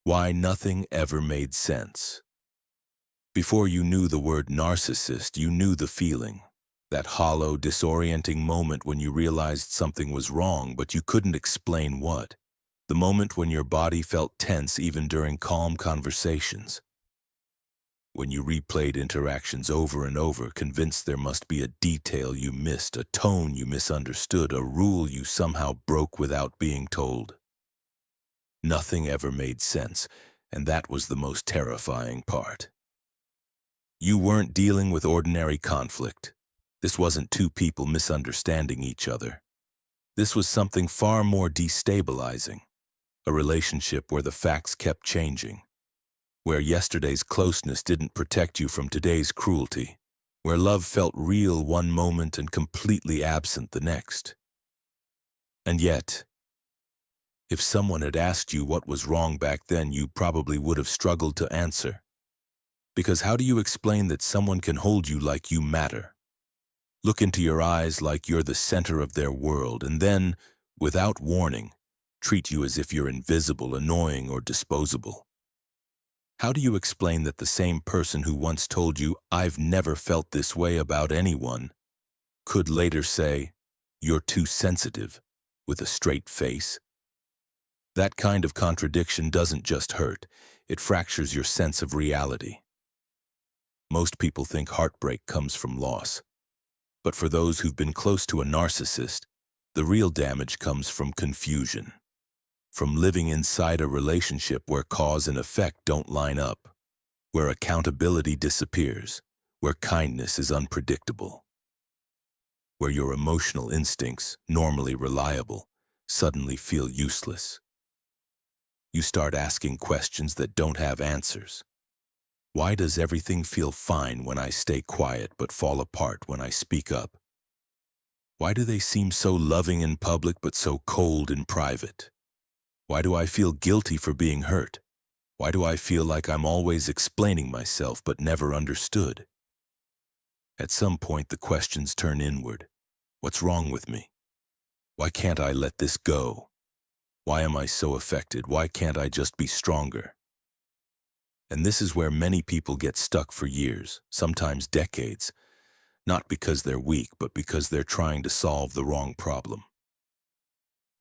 Why nothing ever made sense. Before you knew the word narcissist, you knew the feeling. That hollow, disorienting moment when you realized something was wrong, but you couldn't explain what. The moment when your body felt tense even during calm conversations. When you replayed interactions over and over, convinced there must be a detail you missed, a tone you misunderstood, a rule you somehow broke without being told. Nothing ever made sense, and that was the most terrifying part. You weren't dealing with ordinary conflict. This wasn't two people misunderstanding each other. This was something far more destabilizing, a relationship where the facts kept changing, where yesterday's closeness didn't protect you from today's cruelty, where love felt real one moment and completely absent the next. And yet, if someone had asked you what was wrong back then, you probably would have struggled to answer. Because how do you explain that someone can hold you like you matter, look into your eyes like you're the center of their world, and then, without warning, treat you as if you're invisible, annoying, or disposable? How do you explain that the same person who once told you, "I've never felt this way about anyone," could later say, "You're too sensitive," with a straight face? That kind of contradiction doesn't just hurt, it fractures your sense of reality. Most people think heartbreak comes from loss. But for those who've been close to a narcissist, the real damage comes from confusion. From living inside a relationship where cause and effect don't line up, where accountability disappears, where kindness is unpredictable, where your emotional instincts, normally reliable, suddenly feel useless. You start asking questions that don't have answers. Why does everything feel fine when I stay quiet but fall apart when I speak up? Why do they seem so loving in public but so cold in private? Why do I feel guilty for being hurt? Why do I feel like I'm always explaining myself but never understood? At some point, the questions turn inward. What's wrong with me? Why can't I let this go? Why am I so affected? Why can't I just be stronger? And this is where many people get stuck for years, sometimes decades, not because they're weak, but because they're trying to solve the wrong problem.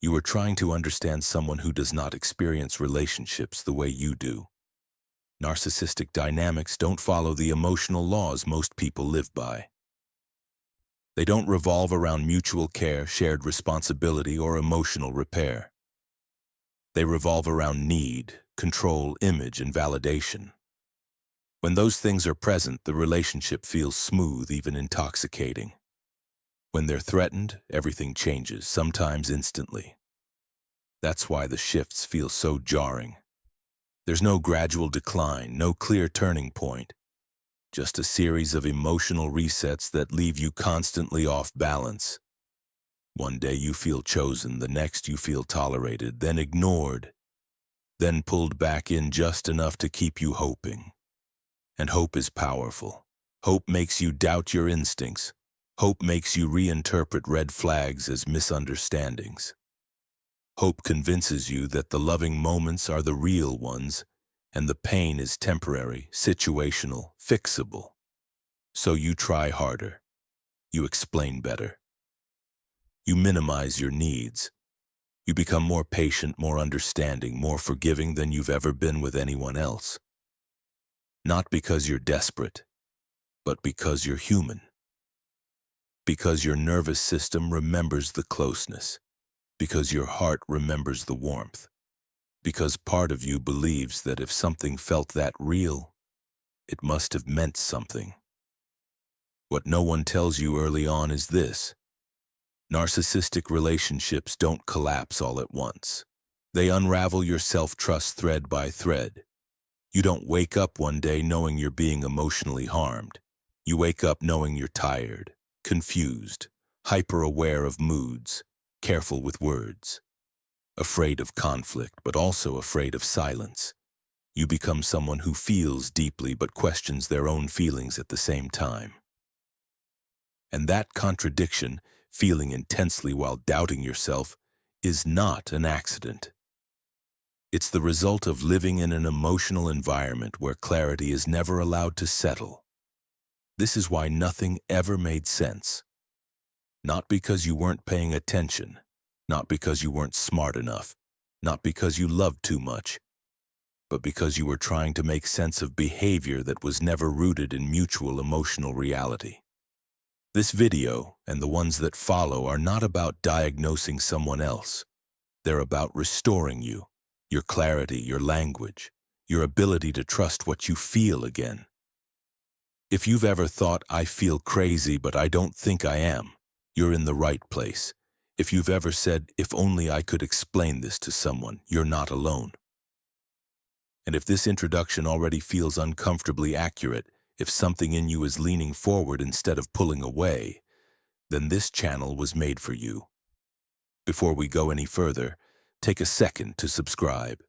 You are trying to understand someone who does not experience relationships the way you do. Narcissistic dynamics don't follow the emotional laws most people live by. They don't revolve around mutual care, shared responsibility, or emotional repair. They revolve around need, control, image, and validation. When those things are present, the relationship feels smooth, even intoxicating. When they're threatened, everything changes, sometimes instantly. That's why the shifts feel so jarring. There's no gradual decline, no clear turning point, just a series of emotional resets that leave you constantly off balance. One day you feel chosen, the next you feel tolerated, then ignored, then pulled back in just enough to keep you hoping. And hope is powerful. Hope makes you doubt your instincts. Hope makes you reinterpret red flags as misunderstandings. Hope convinces you that the loving moments are the real ones, and the pain is temporary, situational, fixable. So you try harder. You explain better. You minimize your needs. You become more patient, more understanding, more forgiving than you've ever been with anyone else. Not because you're desperate, but because you're human. Because your nervous system remembers the closeness. Because your heart remembers the warmth. Because part of you believes that if something felt that real, it must have meant something. What no one tells you early on is this: narcissistic relationships don't collapse all at once. They unravel your self-trust thread by thread. You don't wake up one day knowing you're being emotionally harmed. You wake up knowing you're tired, confused, hyper-aware of moods, careful with words, afraid of conflict, but also afraid of silence. You become someone who feels deeply but questions their own feelings at the same time. And that contradiction, feeling intensely while doubting yourself, is not an accident. It's the result of living in an emotional environment where clarity is never allowed to settle. This is why nothing ever made sense. Not because you weren't paying attention, not because you weren't smart enough, not because you loved too much, but because you were trying to make sense of behavior that was never rooted in mutual emotional reality. This video, and the ones that follow, are not about diagnosing someone else. They're about restoring you, your clarity, your language, your ability to trust what you feel again. If you've ever thought, "I feel crazy, but I don't think I am," you're in the right place. If you've ever said, "If only I could explain this to someone," you're not alone. And if this introduction already feels uncomfortably accurate, if something in you is leaning forward instead of pulling away, then this channel was made for you. Before we go any further, take a second to subscribe.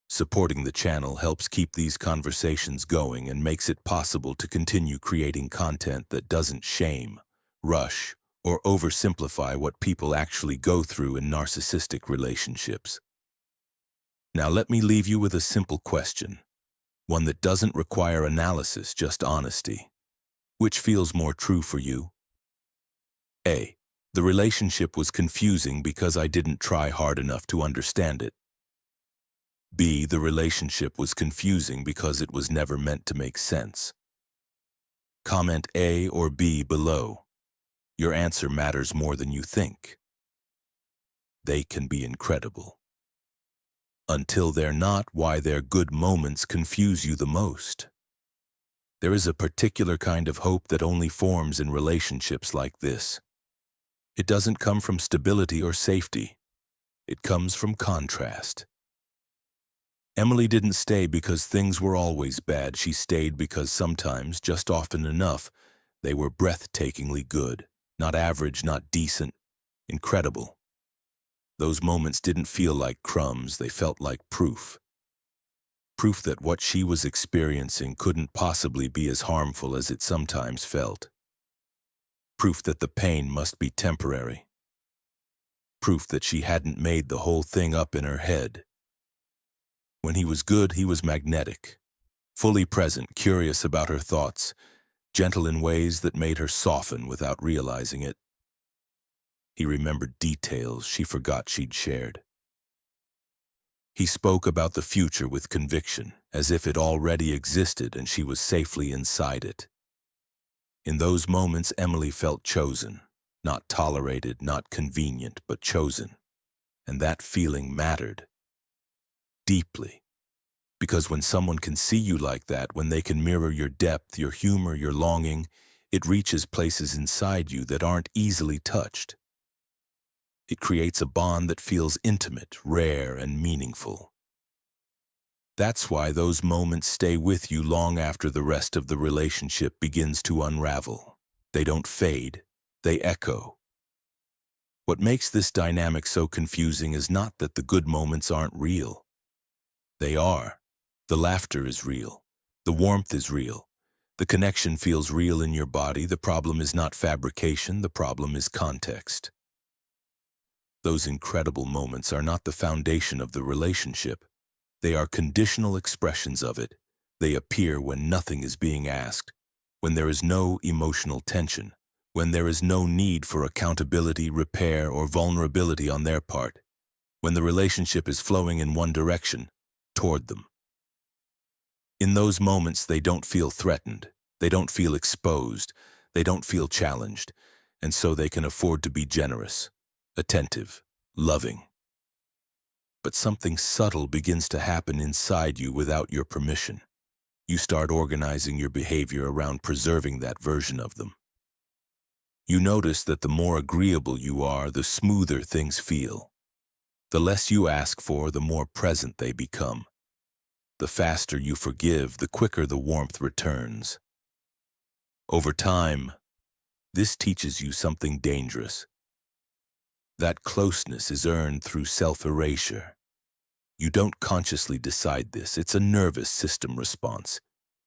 Supporting the channel helps keep these conversations going and makes it possible to continue creating content that doesn't shame, rush, or oversimplify what people actually go through in narcissistic relationships. Now let me leave you with a simple question, one that doesn't require analysis, just honesty. Which feels more true for you? A. The relationship was confusing because I didn't try hard enough to understand it. B. The relationship was confusing because it was never meant to make sense. Comment A or B below. Your answer matters more than you think. They can be incredible. Until they're not, why their good moments confuse you the most. There is a particular kind of hope that only forms in relationships like this. It doesn't come from stability or safety. It comes from contrast. Emily didn't stay because things were always bad. She stayed because sometimes, just often enough, they were breathtakingly good. Not average, not decent, incredible. Those moments didn't feel like crumbs, they felt like proof. Proof that what she was experiencing couldn't possibly be as harmful as it sometimes felt. Proof that the pain must be temporary. Proof that she hadn't made the whole thing up in her head. When he was good, he was magnetic, fully present, curious about her thoughts, gentle in ways that made her soften without realizing it. He remembered details she forgot she'd shared. He spoke about the future with conviction, as if it already existed and she was safely inside it. In those moments, Emily felt chosen, not tolerated, not convenient, but chosen. And that feeling mattered deeply. Because when someone can see you like that, when they can mirror your depth, your humor, your longing, it reaches places inside you that aren't easily touched. It creates a bond that feels intimate, rare, and meaningful. That's why those moments stay with you long after the rest of the relationship begins to unravel. They don't fade, they echo. What makes this dynamic so confusing is not that the good moments aren't real. They are. The laughter is real. The warmth is real. The connection feels real in your body. The problem is not fabrication. The problem is context. Those incredible moments are not the foundation of the relationship. They are conditional expressions of it. They appear when nothing is being asked, when there is no emotional tension, when there is no need for accountability, repair, or vulnerability on their part, when the relationship is flowing in one direction, toward them. In those moments, they don't feel threatened, they don't feel exposed, they don't feel challenged, and so they can afford to be generous, attentive, loving. But something subtle begins to happen inside you without your permission. You start organizing your behavior around preserving that version of them. You notice that the more agreeable you are, the smoother things feel. The less you ask for, the more present they become. The faster you forgive, the quicker the warmth returns. Over time, this teaches you something dangerous. That closeness is earned through self-erasure. You don't consciously decide this. It's a nervous system response.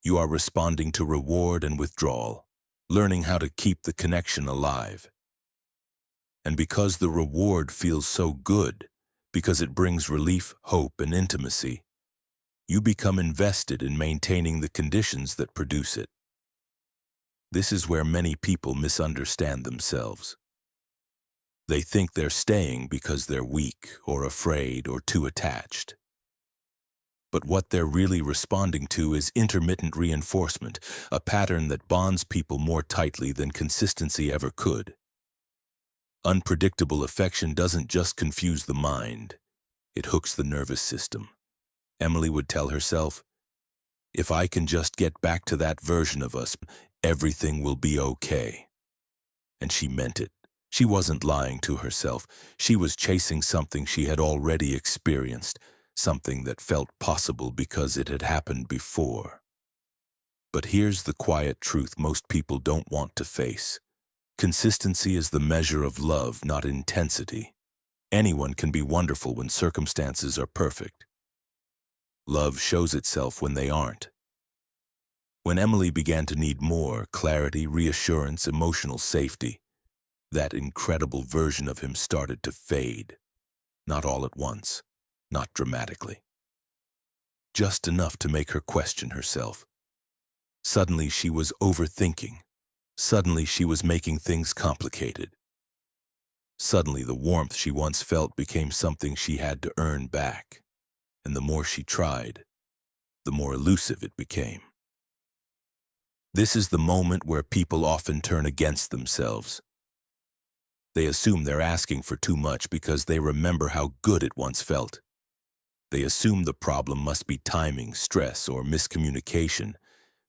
You are responding to reward and withdrawal, learning how to keep the connection alive. And because the reward feels so good, because it brings relief, hope, and intimacy. You become invested in maintaining the conditions that produce it. This is where many people misunderstand themselves. They think they're staying because they're weak or afraid or too attached. But what they're really responding to is intermittent reinforcement, a pattern that bonds people more tightly than consistency ever could. Unpredictable affection doesn't just confuse the mind, it hooks the nervous system. Emily would tell herself, "If I can just get back to that version of us, everything will be okay." And she meant it. She wasn't lying to herself. She was chasing something she had already experienced, something that felt possible because it had happened before. But here's the quiet truth most people don't want to face. Consistency is the measure of love, not intensity. Anyone can be wonderful when circumstances are perfect. Love shows itself when they aren't. When Emily began to need more clarity, reassurance, emotional safety, that incredible version of him started to fade. Not all at once, not dramatically. Just enough to make her question herself. Suddenly she was overthinking. Suddenly she was making things complicated. Suddenly the warmth she once felt became something she had to earn back. And the more she tried, the more elusive it became. This is the moment where people often turn against themselves. They assume they're asking for too much because they remember how good it once felt. They assume the problem must be timing, stress, or miscommunication,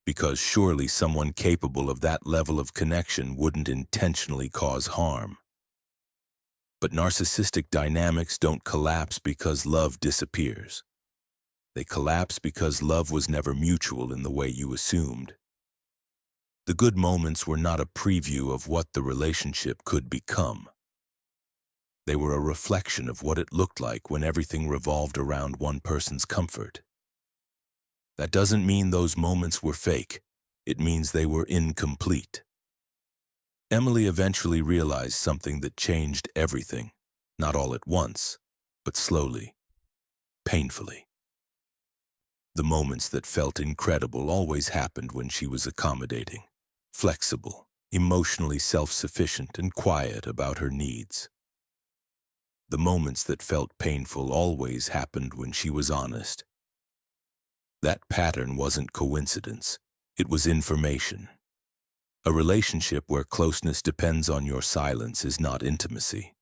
because surely someone capable of that level of connection wouldn't intentionally cause harm. But narcissistic dynamics don't collapse because love disappears. They collapse because love was never mutual in the way you assumed. The good moments were not a preview of what the relationship could become. They were a reflection of what it looked like when everything revolved around one person's comfort. That doesn't mean those moments were fake. It means they were incomplete. Emily eventually realized something that changed everything, not all at once, but slowly, painfully. The moments that felt incredible always happened when she was accommodating, flexible, emotionally self-sufficient, and quiet about her needs. The moments that felt painful always happened when she was honest. That pattern wasn't coincidence. It was information. A relationship where closeness depends on your silence is not intimacy.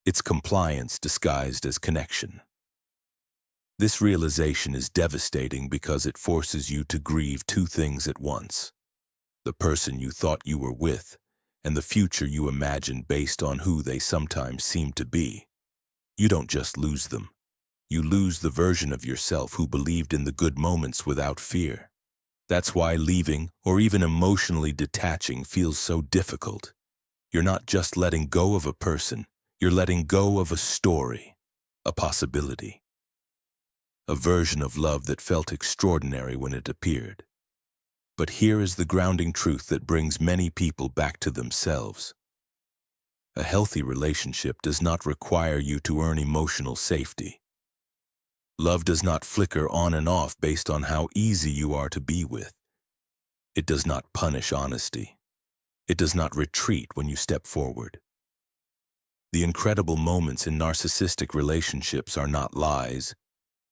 It's compliance disguised as connection. This realization is devastating because it forces you to grieve two things at once: the person you thought you were with, and the future you imagined based on who they sometimes seem to be. You don't just lose them. You lose the version of yourself who believed in the good moments without fear. That's why leaving, or even emotionally detaching, feels so difficult. You're not just letting go of a person, you're letting go of a story, a possibility. A version of love that felt extraordinary when it appeared. But here is the grounding truth that brings many people back to themselves. A healthy relationship does not require you to earn emotional safety. Love does not flicker on and off based on how easy you are to be with. It does not punish honesty. It does not retreat when you step forward. The incredible moments in narcissistic relationships are not lies,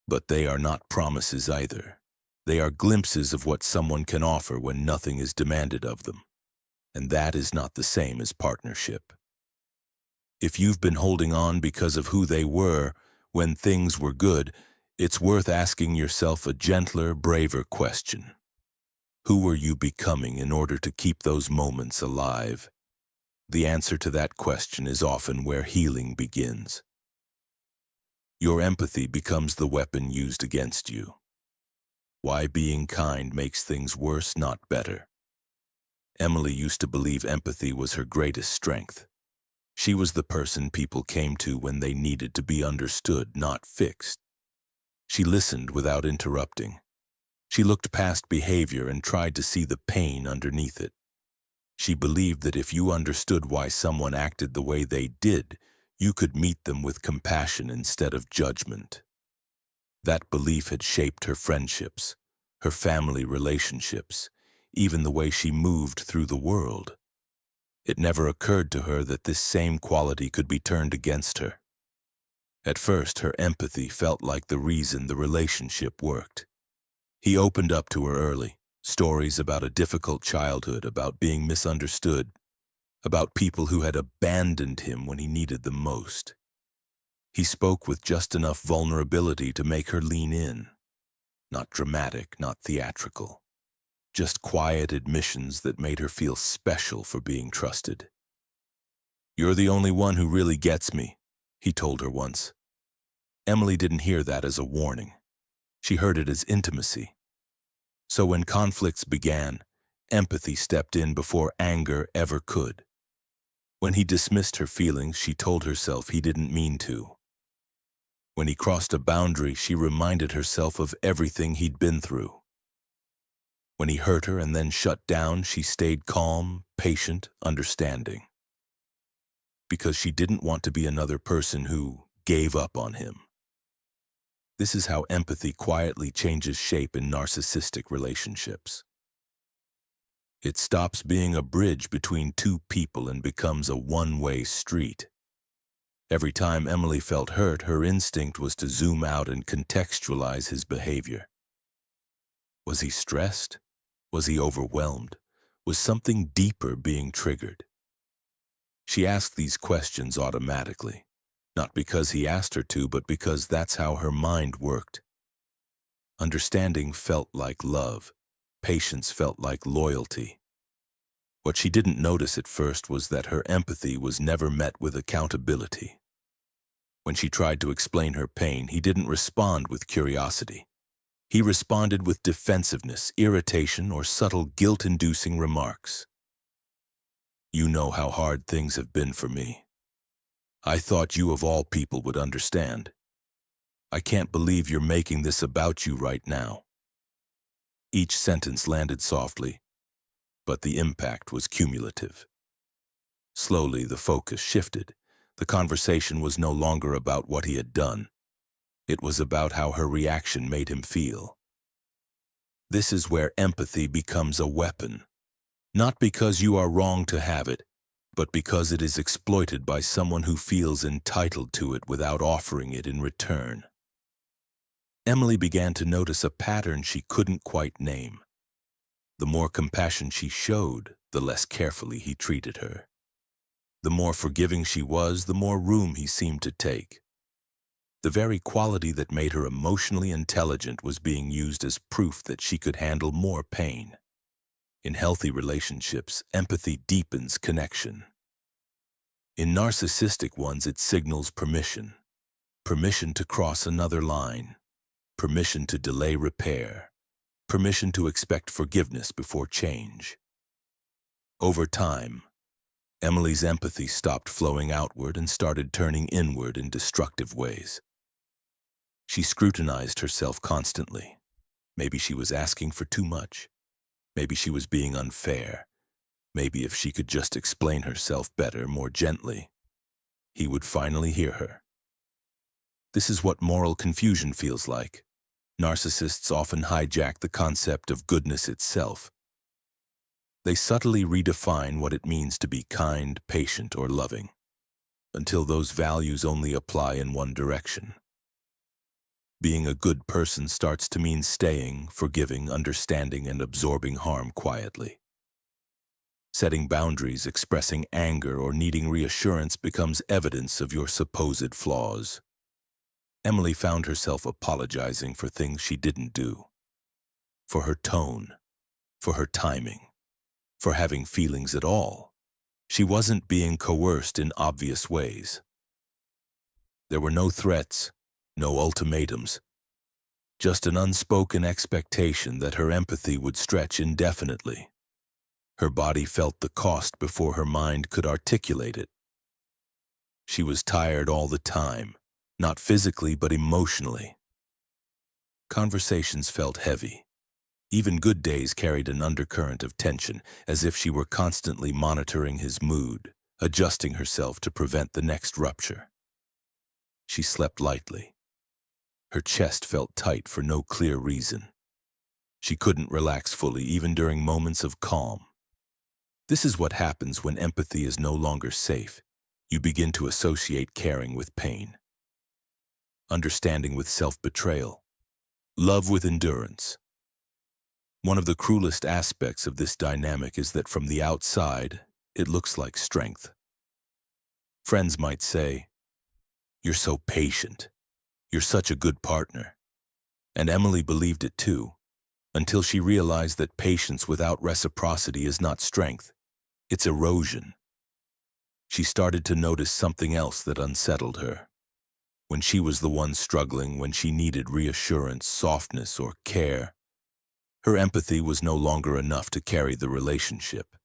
but they are not promises either. They are glimpses of what someone can offer when nothing is demanded of them. And that is not the same as partnership. If you've been holding on because of who they were when things were good, it's worth asking yourself a gentler, braver question. Who were you becoming in order to keep those moments alive? The answer to that question is often where healing begins. Your empathy becomes the weapon used against you. Why being kind makes things worse, not better. Emily used to believe empathy was her greatest strength. She was the person people came to when they needed to be understood, not fixed. She listened without interrupting. She looked past behavior and tried to see the pain underneath it. She believed that if you understood why someone acted the way they did, You could meet them with compassion instead of judgment. That belief had shaped her friendships, her family relationships, even the way she moved through the world. It never occurred to her that this same quality could be turned against her. At first, her empathy felt like the reason the relationship worked. He opened up to her early, stories about a difficult childhood, about being misunderstood, about people who had abandoned him when he needed them most. He spoke with just enough vulnerability to make her lean in. Not dramatic, not theatrical. Just quiet admissions that made her feel special for being trusted. "You're the only one who really gets me," he told her once. Emily didn't hear that as a warning. She heard it as intimacy. So when conflicts began, empathy stepped in before anger ever could. When he dismissed her feelings, she told herself he didn't mean to. When he crossed a boundary, she reminded herself of everything he'd been through. When he hurt her and then shut down, she stayed calm, patient, understanding. Because she didn't want to be another person who gave up on him. This is how empathy quietly changes shape in narcissistic relationships. It stops being a bridge between two people and becomes a one-way street. Every time Emily felt hurt, her instinct was to zoom out and contextualize his behavior. Was he stressed? Was he overwhelmed? Was something deeper being triggered? She asked these questions automatically, not because he asked her to, but because that's how her mind worked. Understanding felt like love. Patience felt like loyalty. What she didn't notice at first was that her empathy was never met with accountability. When she tried to explain her pain, he didn't respond with curiosity. He responded with defensiveness, irritation, or subtle guilt-inducing remarks. "You know how hard things have been for me. I thought you of all people would understand. I can't believe you're making this about you right now." Each sentence landed softly, but the impact was cumulative. Slowly, the focus shifted. The conversation was no longer about what he had done. It was about how her reaction made him feel. This is where empathy becomes a weapon. Not because you are wrong to have it, but because it is exploited by someone who feels entitled to it without offering it in return. Emily began to notice a pattern she couldn't quite name. The more compassion she showed, the less carefully he treated her. The more forgiving she was, the more room he seemed to take. The very quality that made her emotionally intelligent was being used as proof that she could handle more pain. In healthy relationships, empathy deepens connection. In narcissistic ones, it signals permission. Permission to cross another line. Permission to delay repair. Permission to expect forgiveness before change. Over time, Emily's empathy stopped flowing outward and started turning inward in destructive ways. She scrutinized herself constantly. Maybe she was asking for too much. Maybe she was being unfair. Maybe if she could just explain herself better, more gently, he would finally hear her. This is what moral confusion feels like. Narcissists often hijack the concept of goodness itself. They subtly redefine what it means to be kind, patient, or loving, until those values only apply in one direction. Being a good person starts to mean staying, forgiving, understanding, and absorbing harm quietly. Setting boundaries, expressing anger, or needing reassurance becomes evidence of your supposed flaws. Emily found herself apologizing for things she didn't do. For her tone, for her timing, for having feelings at all. She wasn't being coerced in obvious ways. There were no threats, no ultimatums, just an unspoken expectation that her empathy would stretch indefinitely. Her body felt the cost before her mind could articulate it. She was tired all the time, not physically but emotionally. Conversations felt heavy. Even good days carried an undercurrent of tension, as if she were constantly monitoring his mood, adjusting herself to prevent the next rupture. She slept lightly. Her chest felt tight for no clear reason. She couldn't relax fully, even during moments of calm. This is what happens when empathy is no longer safe. You begin to associate caring with pain, understanding with self-betrayal, love with endurance. One of the cruelest aspects of this dynamic is that from the outside, it looks like strength. Friends might say, "You're so patient. You're such a good partner." And Emily believed it too, until she realized that patience without reciprocity is not strength, it's erosion. She started to notice something else that unsettled her. When she was the one struggling, when she needed reassurance, softness, or care, her empathy was no longer enough to carry the relationship.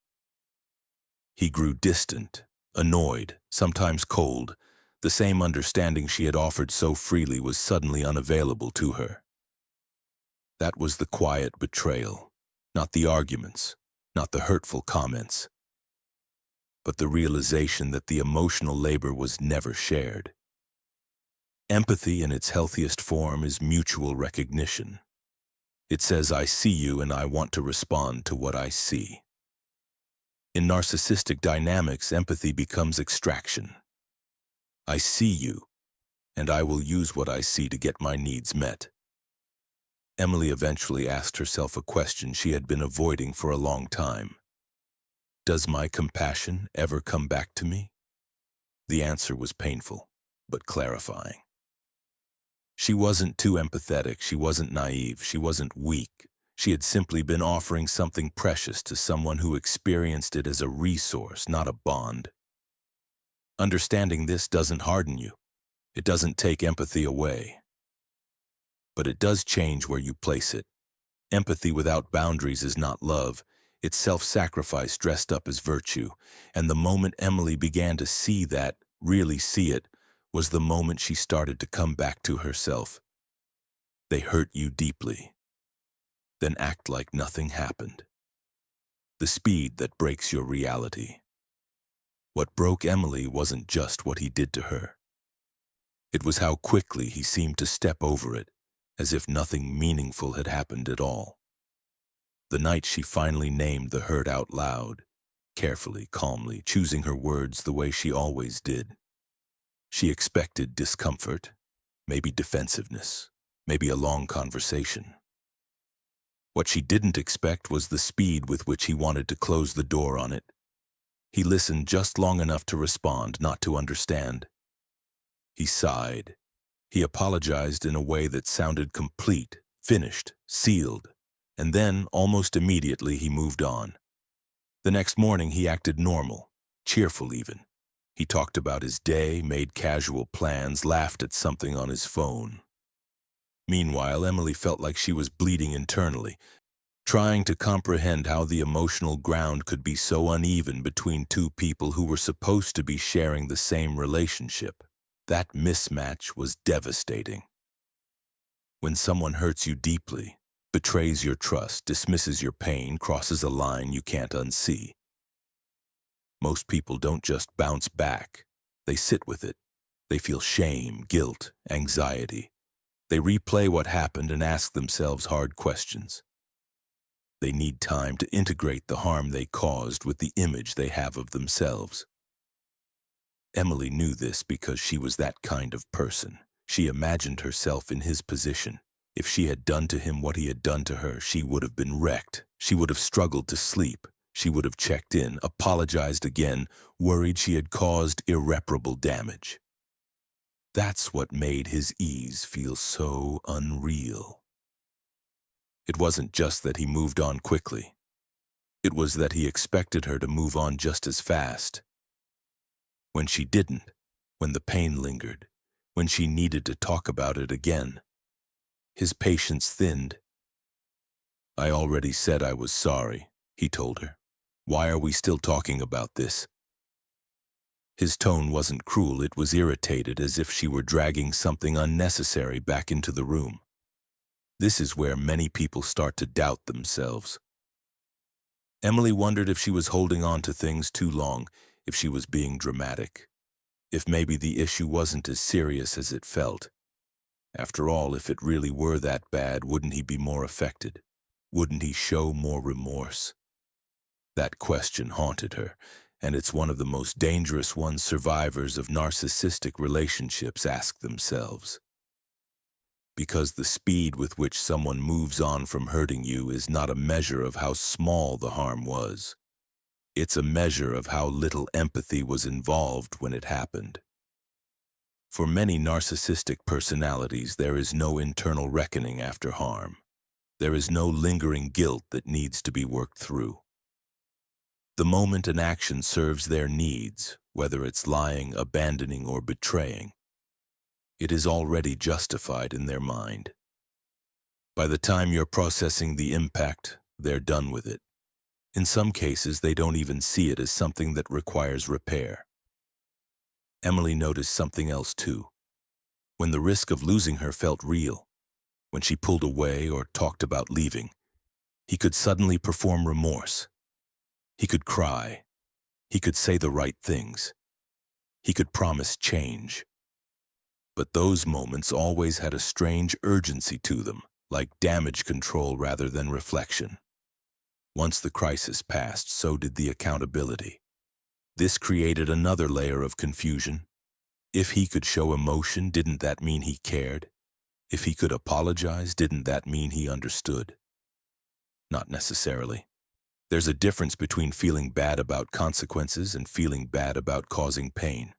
He grew distant, annoyed, sometimes cold. The same understanding she had offered so freely was suddenly unavailable to her. That was the quiet betrayal, not the arguments, not the hurtful comments, but the realization that the emotional labor was never shared. Empathy in its healthiest form is mutual recognition. It says, "I see you and I want to respond to what I see." In narcissistic dynamics, empathy becomes extraction. I see you, and I will use what I see to get my needs met. Emily eventually asked herself a question she had been avoiding for a long time. Does my compassion ever come back to me? The answer was painful, but clarifying. She wasn't too empathetic, she wasn't naive, she wasn't weak. She had simply been offering something precious to someone who experienced it as a resource, not a bond. Understanding this doesn't harden you. It doesn't take empathy away. But it does change where you place it. Empathy without boundaries is not love. It's self-sacrifice dressed up as virtue. And the moment Emily began to see that, really see it, was the moment she started to come back to herself. They hurt you deeply. Then act like nothing happened. The speed that breaks your reality. What broke Emily wasn't just what he did to her. It was how quickly he seemed to step over it, as if nothing meaningful had happened at all. The night she finally named the hurt out loud, carefully, calmly, choosing her words the way she always did. She expected discomfort, maybe defensiveness, maybe a long conversation. What she didn't expect was the speed with which he wanted to close the door on it. He listened just long enough to respond, not to understand. He sighed. He apologized in a way that sounded complete, finished, sealed, and then, almost immediately, he moved on. The next morning, he acted normal, cheerful even. He talked about his day, made casual plans, laughed at something on his phone. Meanwhile, Emily felt like she was bleeding internally, trying to comprehend how the emotional ground could be so uneven between two people who were supposed to be sharing the same relationship. That mismatch was devastating. When someone hurts you deeply, betrays your trust, dismisses your pain, crosses a line you can't unsee, most people don't just bounce back. They sit with it. They feel shame, guilt, anxiety. They replay what happened and ask themselves hard questions. They need time to integrate the harm they caused with the image they have of themselves. Emily knew this because she was that kind of person. She imagined herself in his position. If she had done to him what he had done to her, she would have been wrecked. She would have struggled to sleep. She would have checked in, apologized again, worried she had caused irreparable damage. That's what made his ease feel so unreal. It wasn't just that he moved on quickly. It was that he expected her to move on just as fast. When she didn't, when the pain lingered, when she needed to talk about it again, his patience thinned. "I already said I was sorry," he told her. "Why are we still talking about this?" His tone wasn't cruel, it was irritated, as if she were dragging something unnecessary back into the room. This is where many people start to doubt themselves. Emily wondered if she was holding on to things too long, if she was being dramatic. If maybe the issue wasn't as serious as it felt. After all, if it really were that bad, wouldn't he be more affected? Wouldn't he show more remorse? That question haunted her, and it's one of the most dangerous ones survivors of narcissistic relationships ask themselves. Because the speed with which someone moves on from hurting you is not a measure of how small the harm was. It's a measure of how little empathy was involved when it happened. For many narcissistic personalities, there is no internal reckoning after harm. There is no lingering guilt that needs to be worked through. The moment an action serves their needs, whether it's lying, abandoning, or betraying, it is already justified in their mind. By the time you're processing the impact, they're done with it. In some cases, they don't even see it as something that requires repair. Emily noticed something else too. When the risk of losing her felt real, when she pulled away or talked about leaving, he could suddenly perform remorse. He could cry. He could say the right things. He could promise change. But those moments always had a strange urgency to them, like damage control rather than reflection. Once the crisis passed, so did the accountability. This created another layer of confusion. If he could show emotion, didn't that mean he cared? If he could apologize, didn't that mean he understood? Not necessarily. There's a difference between feeling bad about consequences and feeling bad about causing pain.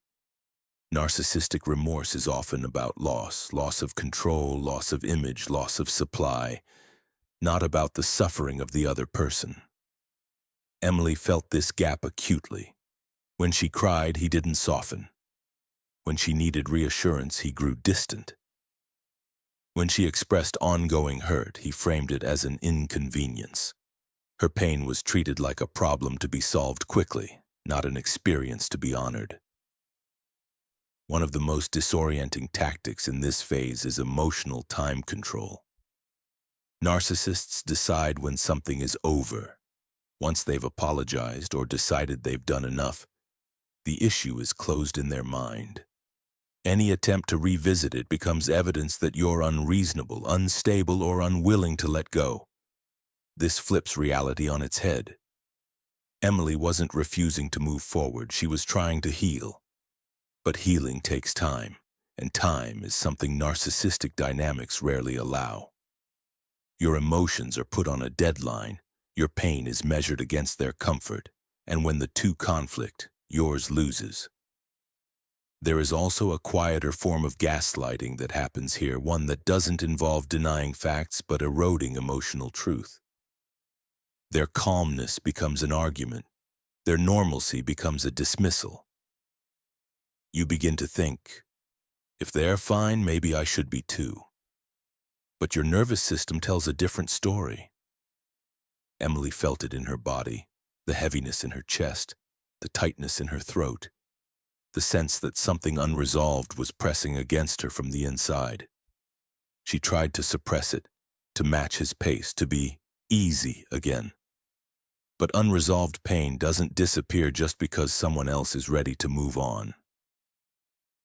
Narcissistic remorse is often about loss of control, loss of image, loss of supply, not about the suffering of the other person. Emily felt this gap acutely. When she cried, he didn't soften. When she needed reassurance, he grew distant. When she expressed ongoing hurt, he framed it as an inconvenience. Her pain was treated like a problem to be solved quickly, not an experience to be honored. One of the most disorienting tactics in this phase is emotional time control. Narcissists decide when something is over. Once they've apologized or decided they've done enough, the issue is closed in their mind. Any attempt to revisit it becomes evidence that you're unreasonable, unstable, or unwilling to let go. This flips reality on its head. Emily wasn't refusing to move forward, she was trying to heal. But healing takes time, and time is something narcissistic dynamics rarely allow. Your emotions are put on a deadline, your pain is measured against their comfort, and when the two conflict, yours loses. There is also a quieter form of gaslighting that happens here, one that doesn't involve denying facts but eroding emotional truth. Their calmness becomes an argument, their normalcy becomes a dismissal. You begin to think, if they're fine, maybe I should be too. But your nervous system tells a different story. Emily felt it in her body, the heaviness in her chest, the tightness in her throat, the sense that something unresolved was pressing against her from the inside. She tried to suppress it, to match his pace, to be easy again. But unresolved pain doesn't disappear just because someone else is ready to move on.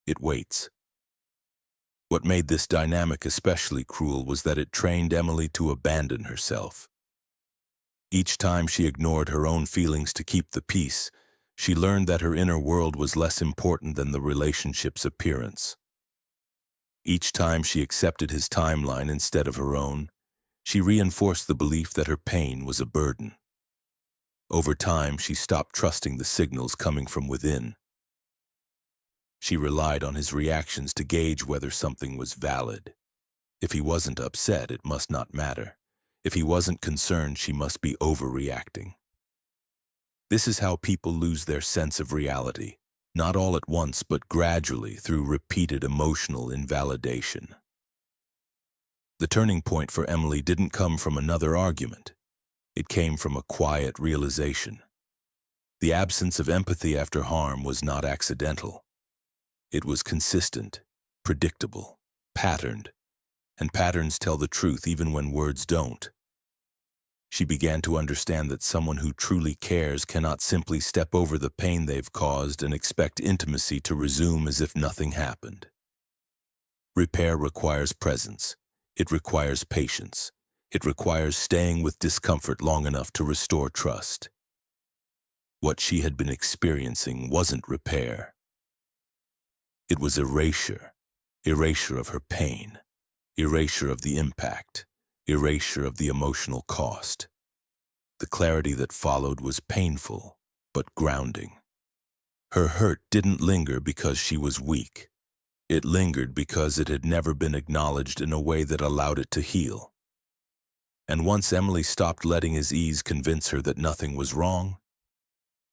It waits. What made this dynamic especially cruel was that it trained Emily to abandon herself. Each time she ignored her own feelings to keep the peace, she learned that her inner world was less important than the relationship's appearance. Each time she accepted his timeline instead of her own, she reinforced the belief that her pain was a burden. Over time, she stopped trusting the signals coming from within. She relied on his reactions to gauge whether something was valid. If he wasn't upset, it must not matter. If he wasn't concerned, she must be overreacting. This is how people lose their sense of reality, not all at once, but gradually through repeated emotional invalidation. The turning point for Emily didn't come from another argument. It came from a quiet realization. The absence of empathy after harm was not accidental. It was consistent, predictable, patterned, and patterns tell the truth even when words don't. She began to understand that someone who truly cares cannot simply step over the pain they've caused and expect intimacy to resume as if nothing happened. Repair requires presence. It requires patience. It requires staying with discomfort long enough to restore trust. What she had been experiencing wasn't repair. It was erasure. Erasure of her pain. Erasure of the impact. Erasure of the emotional cost. The clarity that followed was painful, but grounding. Her hurt didn't linger because she was weak. It lingered because it had never been acknowledged in a way that allowed it to heal. And once Emily stopped letting his ease convince her that nothing was wrong,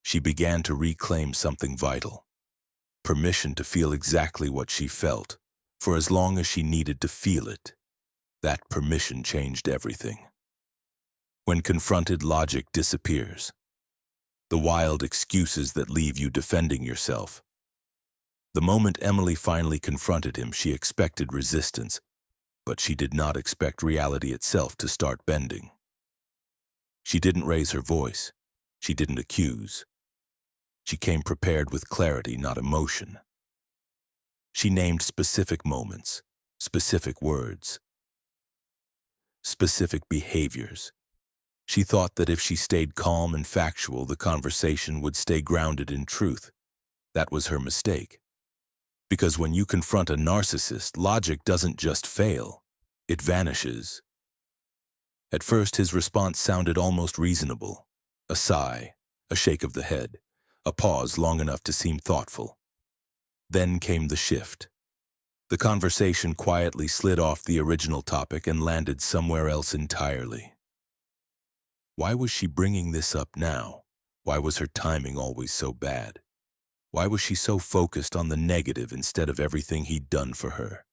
she began to reclaim something vital. Permission to feel exactly what she felt, for as long as she needed to feel it. That permission changed everything. When confronted, logic disappears. The wild excuses that leave you defending yourself. The moment Emily finally confronted him, she expected resistance, but she did not expect reality itself to start bending. She didn't raise her voice. She didn't accuse. She came prepared with clarity, not emotion. She named specific moments, specific words, specific behaviors. She thought that if she stayed calm and factual, the conversation would stay grounded in truth. That was her mistake. Because when you confront a narcissist, logic doesn't just fail, it vanishes. At first, his response sounded almost reasonable. A sigh, a shake of the head, a pause long enough to seem thoughtful. Then came the shift. The conversation quietly slid off the original topic and landed somewhere else entirely. Why was she bringing this up now? Why was her timing always so bad? Why was she so focused on the negative instead of everything he'd done for her?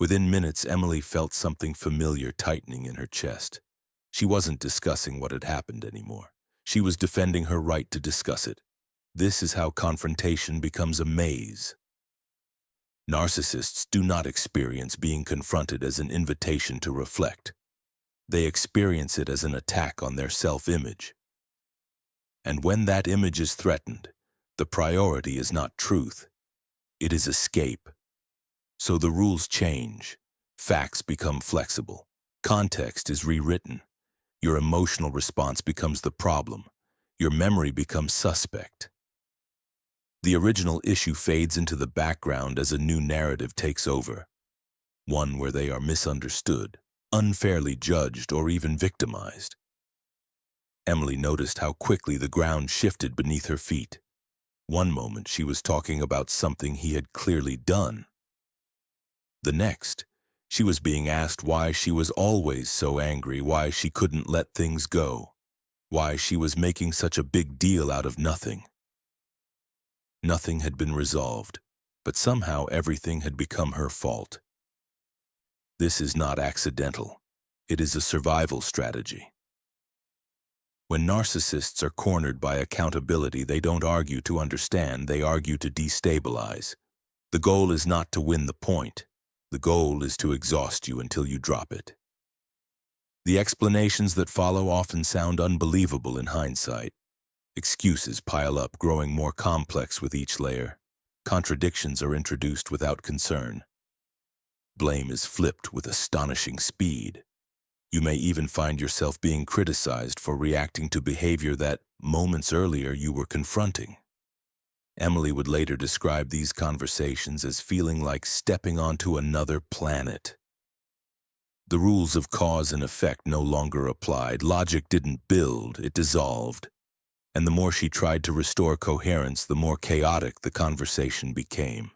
Within minutes, Emily felt something familiar tightening in her chest. She wasn't discussing what had happened anymore. She was defending her right to discuss it. This is how confrontation becomes a maze. Narcissists do not experience being confronted as an invitation to reflect. They experience it as an attack on their self-image. And when that image is threatened, the priority is not truth, it is escape. So the rules change, facts become flexible, context is rewritten, your emotional response becomes the problem, your memory becomes suspect. The original issue fades into the background as a new narrative takes over, one where they are misunderstood, unfairly judged, or even victimized. Emily noticed how quickly the ground shifted beneath her feet. One moment she was talking about something he had clearly done. The next, she was being asked why she was always so angry, why she couldn't let things go, why she was making such a big deal out of nothing. Nothing had been resolved, but somehow everything had become her fault. This is not accidental. It is a survival strategy. When narcissists are cornered by accountability, they don't argue to understand, they argue to destabilize. The goal is not to win the point. The goal is to exhaust you until you drop it. The explanations that follow often sound unbelievable in hindsight. Excuses pile up, growing more complex with each layer. Contradictions are introduced without concern. Blame is flipped with astonishing speed. You may even find yourself being criticized for reacting to behavior that, moments earlier, you were confronting. Emily would later describe these conversations as feeling like stepping onto another planet. The rules of cause and effect no longer applied. Logic didn't build, it dissolved. And the more she tried to restore coherence, the more chaotic the conversation became.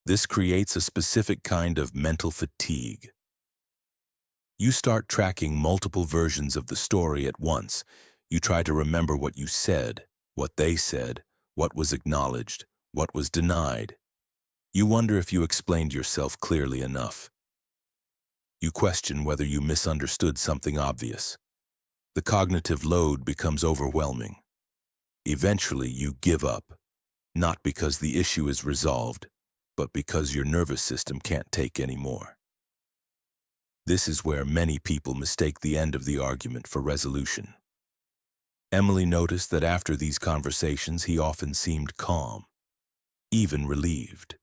This creates a specific kind of mental fatigue. You start tracking multiple versions of the story at once. You try to remember what you said, what they said, what was acknowledged, what was denied. You wonder if you explained yourself clearly enough. You question whether you misunderstood something obvious. The cognitive load becomes overwhelming. Eventually, you give up, not because the issue is resolved, but because your nervous system can't take any more. This is where many people mistake the end of the argument for resolution. Emily noticed that after these conversations, he often seemed calm, even relieved.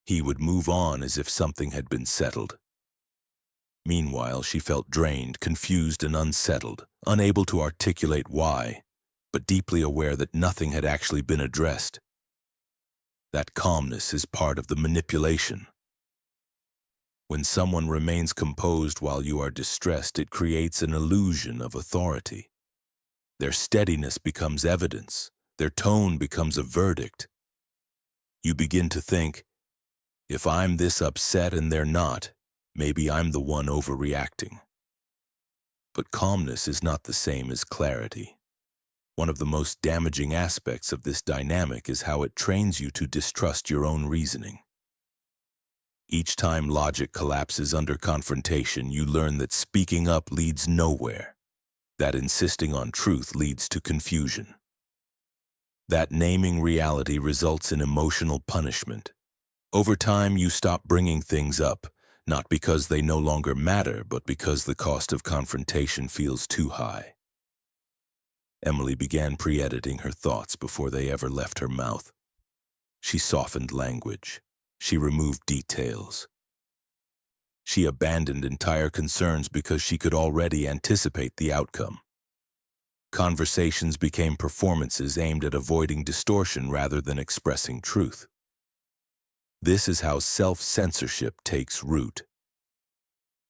He would move on as if something had been settled. Meanwhile, she felt drained, confused, and unsettled, unable to articulate why, but deeply aware that nothing had actually been addressed. That calmness is part of the manipulation. When someone remains composed while you are distressed, it creates an illusion of authority. Their steadiness becomes evidence. Their tone becomes a verdict. You begin to think, if I'm this upset and they're not, maybe I'm the one overreacting. But calmness is not the same as clarity. One of the most damaging aspects of this dynamic is how it trains you to distrust your own reasoning. Each time logic collapses under confrontation, you learn that speaking up leads nowhere, that insisting on truth leads to confusion, that naming reality results in emotional punishment. Over time, you stop bringing things up, not because they no longer matter, but because the cost of confrontation feels too high. Emily began pre-editing her thoughts before they ever left her mouth. She softened language. She removed details. She abandoned entire concerns because she could already anticipate the outcome. Conversations became performances aimed at avoiding distortion rather than expressing truth. This is how self-censorship takes root.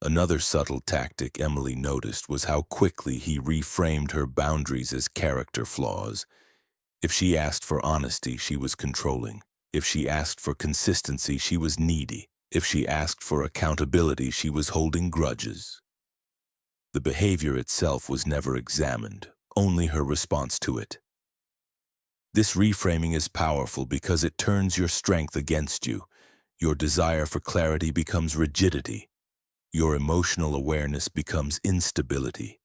Another subtle tactic Emily noticed was how quickly he reframed her boundaries as character flaws. If she asked for honesty, she was controlling. If she asked for consistency, she was needy. If she asked for accountability, she was holding grudges. The behavior itself was never examined, only her response to it. This reframing is powerful because it turns your strength against you. Your desire for clarity becomes rigidity. Your emotional awareness becomes instability.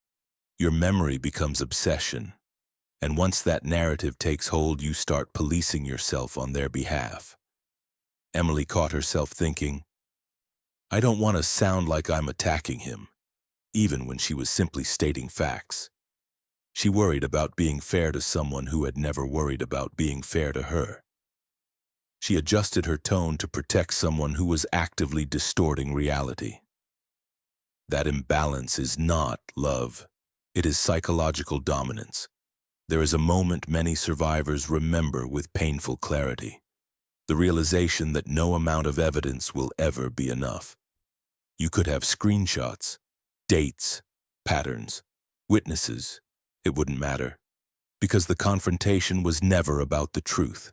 Your memory becomes obsession. And once that narrative takes hold, you start policing yourself on their behalf. Emily caught herself thinking, I don't want to sound like I'm attacking him, even when she was simply stating facts. She worried about being fair to someone who had never worried about being fair to her. She adjusted her tone to protect someone who was actively distorting reality. That imbalance is not love. It is psychological dominance. There is a moment many survivors remember with painful clarity. The realization that no amount of evidence will ever be enough. You could have screenshots, dates, patterns, witnesses. It wouldn't matter, because the confrontation was never about the truth.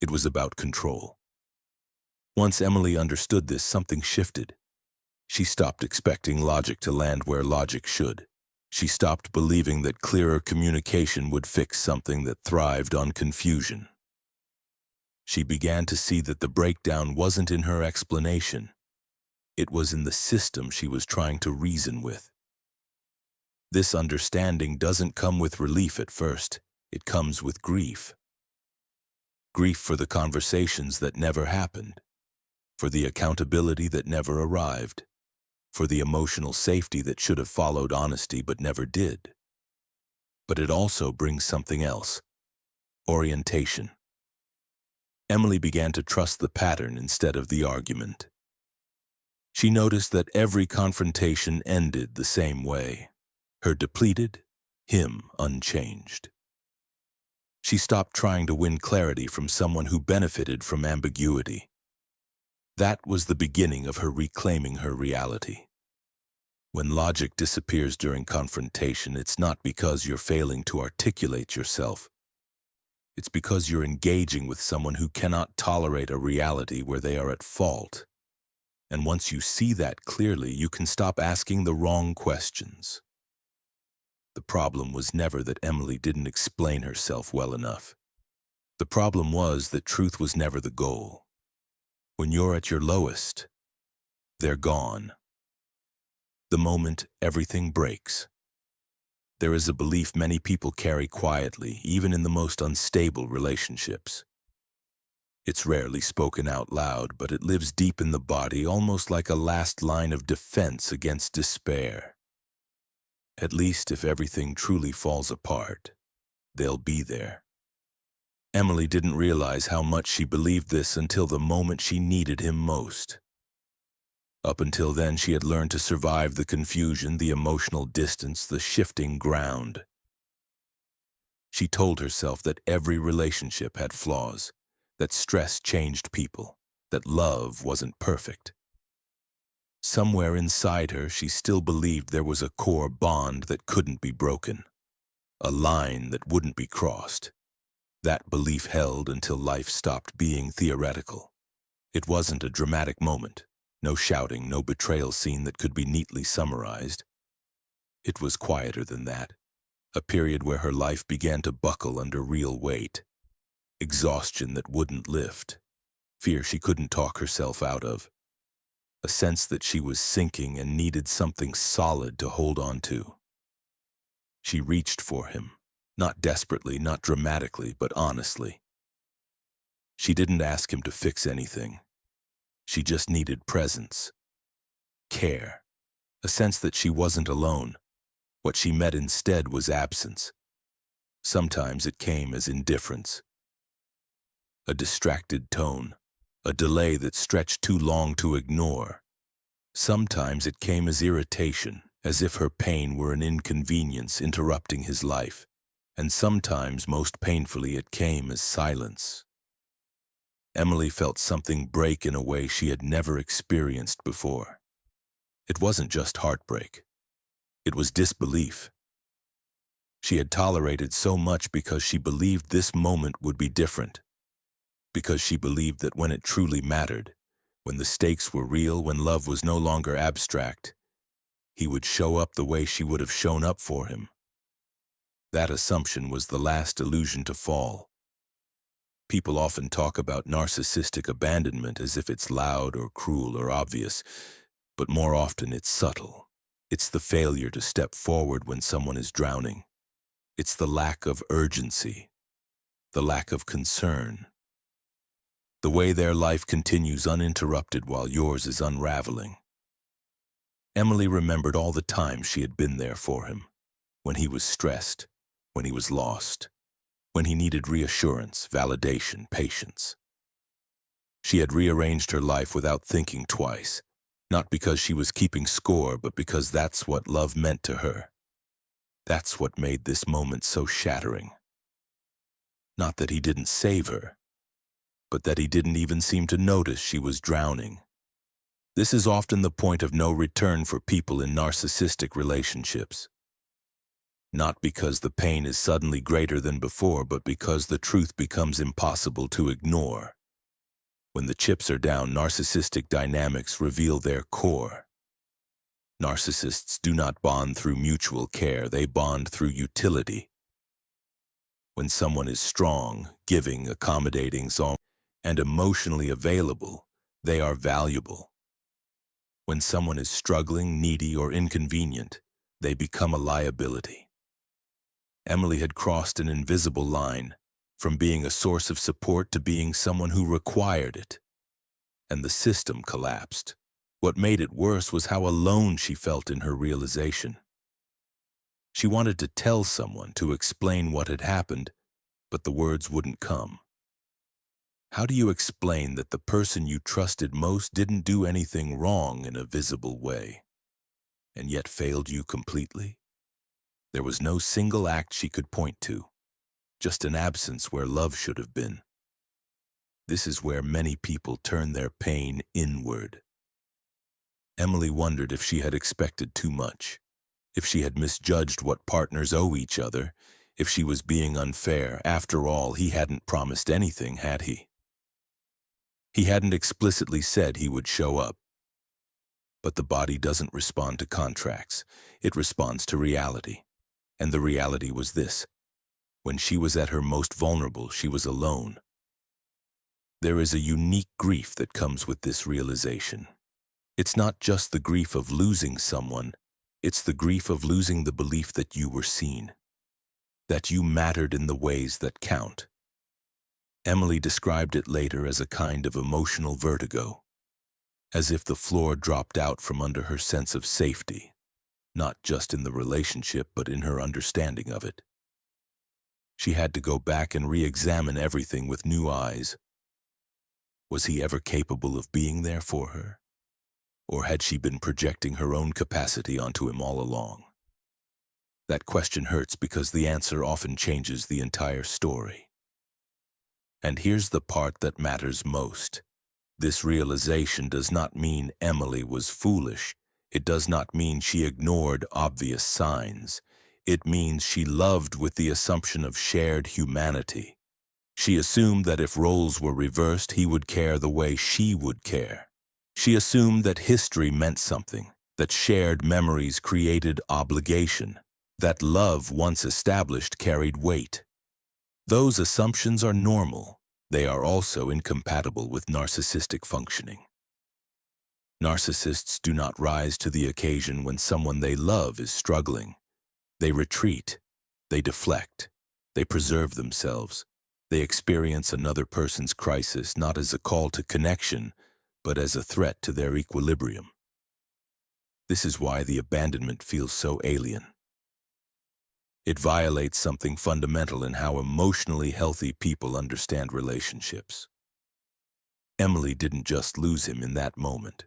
It was about control. Once Emily understood this, something shifted. She stopped expecting logic to land where logic should. She stopped believing that clearer communication would fix something that thrived on confusion. She began to see that the breakdown wasn't in her explanation. It was in the system she was trying to reason with. This understanding doesn't come with relief at first. It comes with grief. Grief for the conversations that never happened, for the accountability that never arrived, for the emotional safety that should have followed honesty but never did. But it also brings something else: orientation. Emily began to trust the pattern instead of the argument. She noticed that every confrontation ended the same way: her depleted, him unchanged. She stopped trying to win clarity from someone who benefited from ambiguity. That was the beginning of her reclaiming her reality. When logic disappears during confrontation, it's not because you're failing to articulate yourself. It's because you're engaging with someone who cannot tolerate a reality where they are at fault. And once you see that clearly, you can stop asking the wrong questions. The problem was never that Emily didn't explain herself well enough. The problem was that truth was never the goal. When you're at your lowest, they're gone. The moment everything breaks. There is a belief many people carry quietly, even in the most unstable relationships. It's rarely spoken out loud, but it lives deep in the body, almost like a last line of defense against despair. At least if everything truly falls apart, they'll be there. Emily didn't realize how much she believed this until the moment she needed him most. Up until then, she had learned to survive the confusion, the emotional distance, the shifting ground. She told herself that every relationship had flaws, that stress changed people, that love wasn't perfect. Somewhere inside her, she still believed there was a core bond that couldn't be broken, a line that wouldn't be crossed. That belief held until life stopped being theoretical. It wasn't a dramatic moment, no shouting, no betrayal scene that could be neatly summarized. It was quieter than that, a period where her life began to buckle under real weight. Exhaustion that wouldn't lift, fear she couldn't talk herself out of, a sense that she was sinking and needed something solid to hold on to. She reached for him, not desperately, not dramatically, but honestly. She didn't ask him to fix anything. She just needed presence, care, a sense that she wasn't alone. What she met instead was absence. Sometimes it came as indifference, a distracted tone, a delay that stretched too long to ignore. Sometimes it came as irritation, as if her pain were an inconvenience interrupting his life. And sometimes, most painfully, it came as silence. Emily felt something break in a way she had never experienced before. It wasn't just heartbreak. It was disbelief. She had tolerated so much because she believed this moment would be different. Because she believed that when it truly mattered, when the stakes were real, when love was no longer abstract, he would show up the way she would have shown up for him. That assumption was the last illusion to fall. People often talk about narcissistic abandonment as if it's loud or cruel or obvious, but more often it's subtle. It's the failure to step forward when someone is drowning. It's the lack of urgency, the lack of concern. The way their life continues uninterrupted while yours is unraveling. Emily remembered all the times she had been there for him, when he was stressed, when he was lost, when he needed reassurance, validation, patience. She had rearranged her life without thinking twice, not because she was keeping score, but because that's what love meant to her. That's what made this moment so shattering. Not that he didn't save her, but that he didn't even seem to notice she was drowning. This is often the point of no return for people in narcissistic relationships. Not because the pain is suddenly greater than before, but because the truth becomes impossible to ignore. When the chips are down, narcissistic dynamics reveal their core. Narcissists do not bond through mutual care, they bond through utility. When someone is strong, giving, accommodating, and emotionally available, they are valuable. When someone is struggling, needy, or inconvenient, they become a liability. Emily had crossed an invisible line, from being a source of support to being someone who required it. And the system collapsed. What made it worse was how alone she felt in her realization. She wanted to tell someone, to explain what had happened, but the words wouldn't come. How do you explain that the person you trusted most didn't do anything wrong in a visible way, and yet failed you completely? There was no single act she could point to, just an absence where love should have been. This is where many people turn their pain inward. Emily wondered if she had expected too much, if she had misjudged what partners owe each other, if she was being unfair. After all, he hadn't promised anything, had he? He hadn't explicitly said he would show up. But the body doesn't respond to contracts. It responds to reality. And the reality was this: when she was at her most vulnerable, she was alone. There is a unique grief that comes with this realization. It's not just the grief of losing someone, it's the grief of losing the belief that you were seen, that you mattered in the ways that count. Emily described it later as a kind of emotional vertigo, as if the floor dropped out from under her sense of safety, not just in the relationship but in her understanding of it. She had to go back and re-examine everything with new eyes. Was he ever capable of being there for her? Or had she been projecting her own capacity onto him all along? That question hurts because the answer often changes the entire story. And here's the part that matters most. This realization does not mean Emily was foolish. It does not mean she ignored obvious signs. It means she loved with the assumption of shared humanity. She assumed that if roles were reversed, he would care the way she would care. She assumed that history meant something, that shared memories created obligation, that love once established carried weight. Those assumptions are normal. They are also incompatible with narcissistic functioning. Narcissists do not rise to the occasion when someone they love is struggling. They retreat, they deflect, they preserve themselves. They experience another person's crisis not as a call to connection, but as a threat to their equilibrium. This is why the abandonment feels so alien. It violates something fundamental in how emotionally healthy people understand relationships. Emily didn't just lose him in that moment.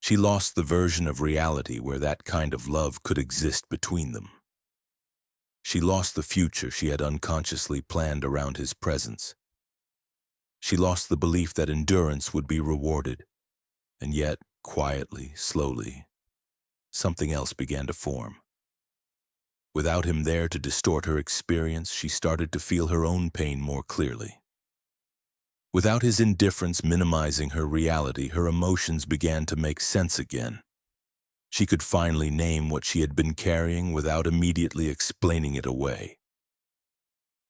She lost the version of reality where that kind of love could exist between them. She lost the future she had unconsciously planned around his presence. She lost the belief that endurance would be rewarded. And yet, quietly, slowly, something else began to form. Without him there to distort her experience, she started to feel her own pain more clearly. Without his indifference minimizing her reality, her emotions began to make sense again. She could finally name what she had been carrying without immediately explaining it away.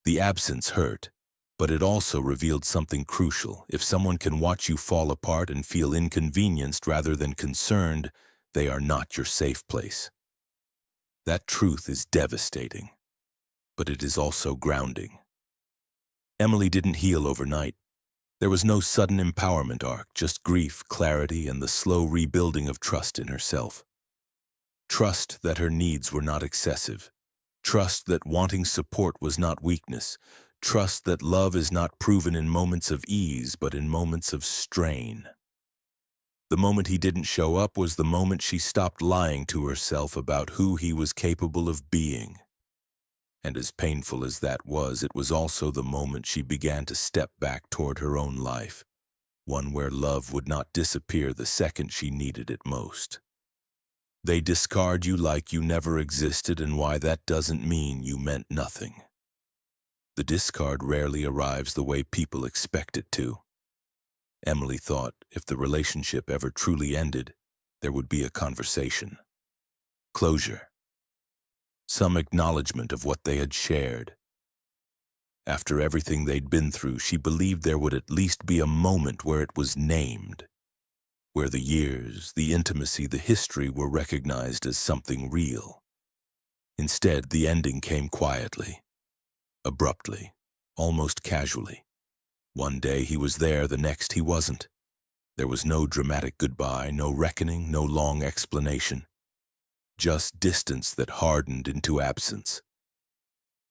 The absence hurt, but it also revealed something crucial. If someone can watch you fall apart and feel inconvenienced rather than concerned, they are not your safe place. That truth is devastating, but it is also grounding. Emily didn't heal overnight. There was no sudden empowerment arc, just grief, clarity, and the slow rebuilding of trust in herself. Trust that her needs were not excessive. Trust that wanting support was not weakness. Trust that love is not proven in moments of ease, but in moments of strain. The moment he didn't show up was the moment she stopped lying to herself about who he was capable of being. And as painful as that was, it was also the moment she began to step back toward her own life, one where love would not disappear the second she needed it most. They discard you like you never existed, and why that doesn't mean you meant nothing. The discard rarely arrives the way people expect it to. Emily thought if the relationship ever truly ended, there would be a conversation. Closure. Some acknowledgement of what they had shared. After everything they'd been through, she believed there would at least be a moment where it was named, where the years, the intimacy, the history were recognized as something real. Instead, the ending came quietly, abruptly, almost casually. One day he was there, the next he wasn't. There was no dramatic goodbye, no reckoning, no long explanation. Just distance that hardened into absence.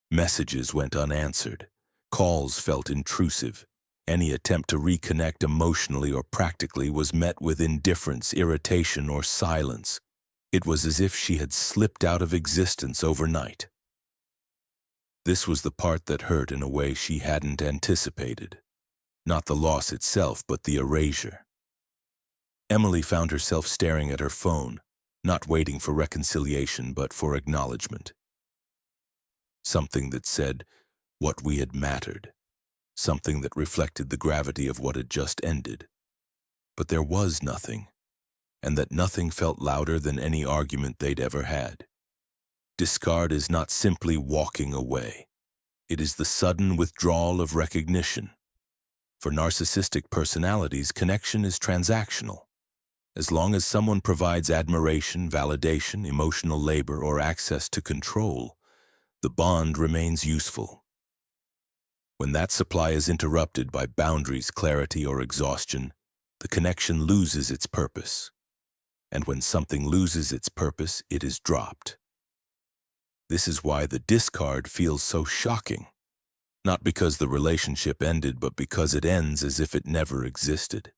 Messages went unanswered. Calls felt intrusive. Any attempt to reconnect emotionally or practically was met with indifference, irritation, or silence. It was as if she had slipped out of existence overnight. This was the part that hurt in a way she hadn't anticipated. Not the loss itself, but the erasure. Emily found herself staring at her phone, not waiting for reconciliation, but for acknowledgement. Something that said what we had mattered. Something that reflected the gravity of what had just ended. But there was nothing, and that nothing felt louder than any argument they'd ever had. Discard is not simply walking away. It is the sudden withdrawal of recognition. For narcissistic personalities, connection is transactional. As long as someone provides admiration, validation, emotional labor, or access to control, the bond remains useful. When that supply is interrupted by boundaries, clarity, or exhaustion, the connection loses its purpose. And when something loses its purpose, it is dropped. This is why the discard feels so shocking. Not because the relationship ended, but because it ends as if it never existed.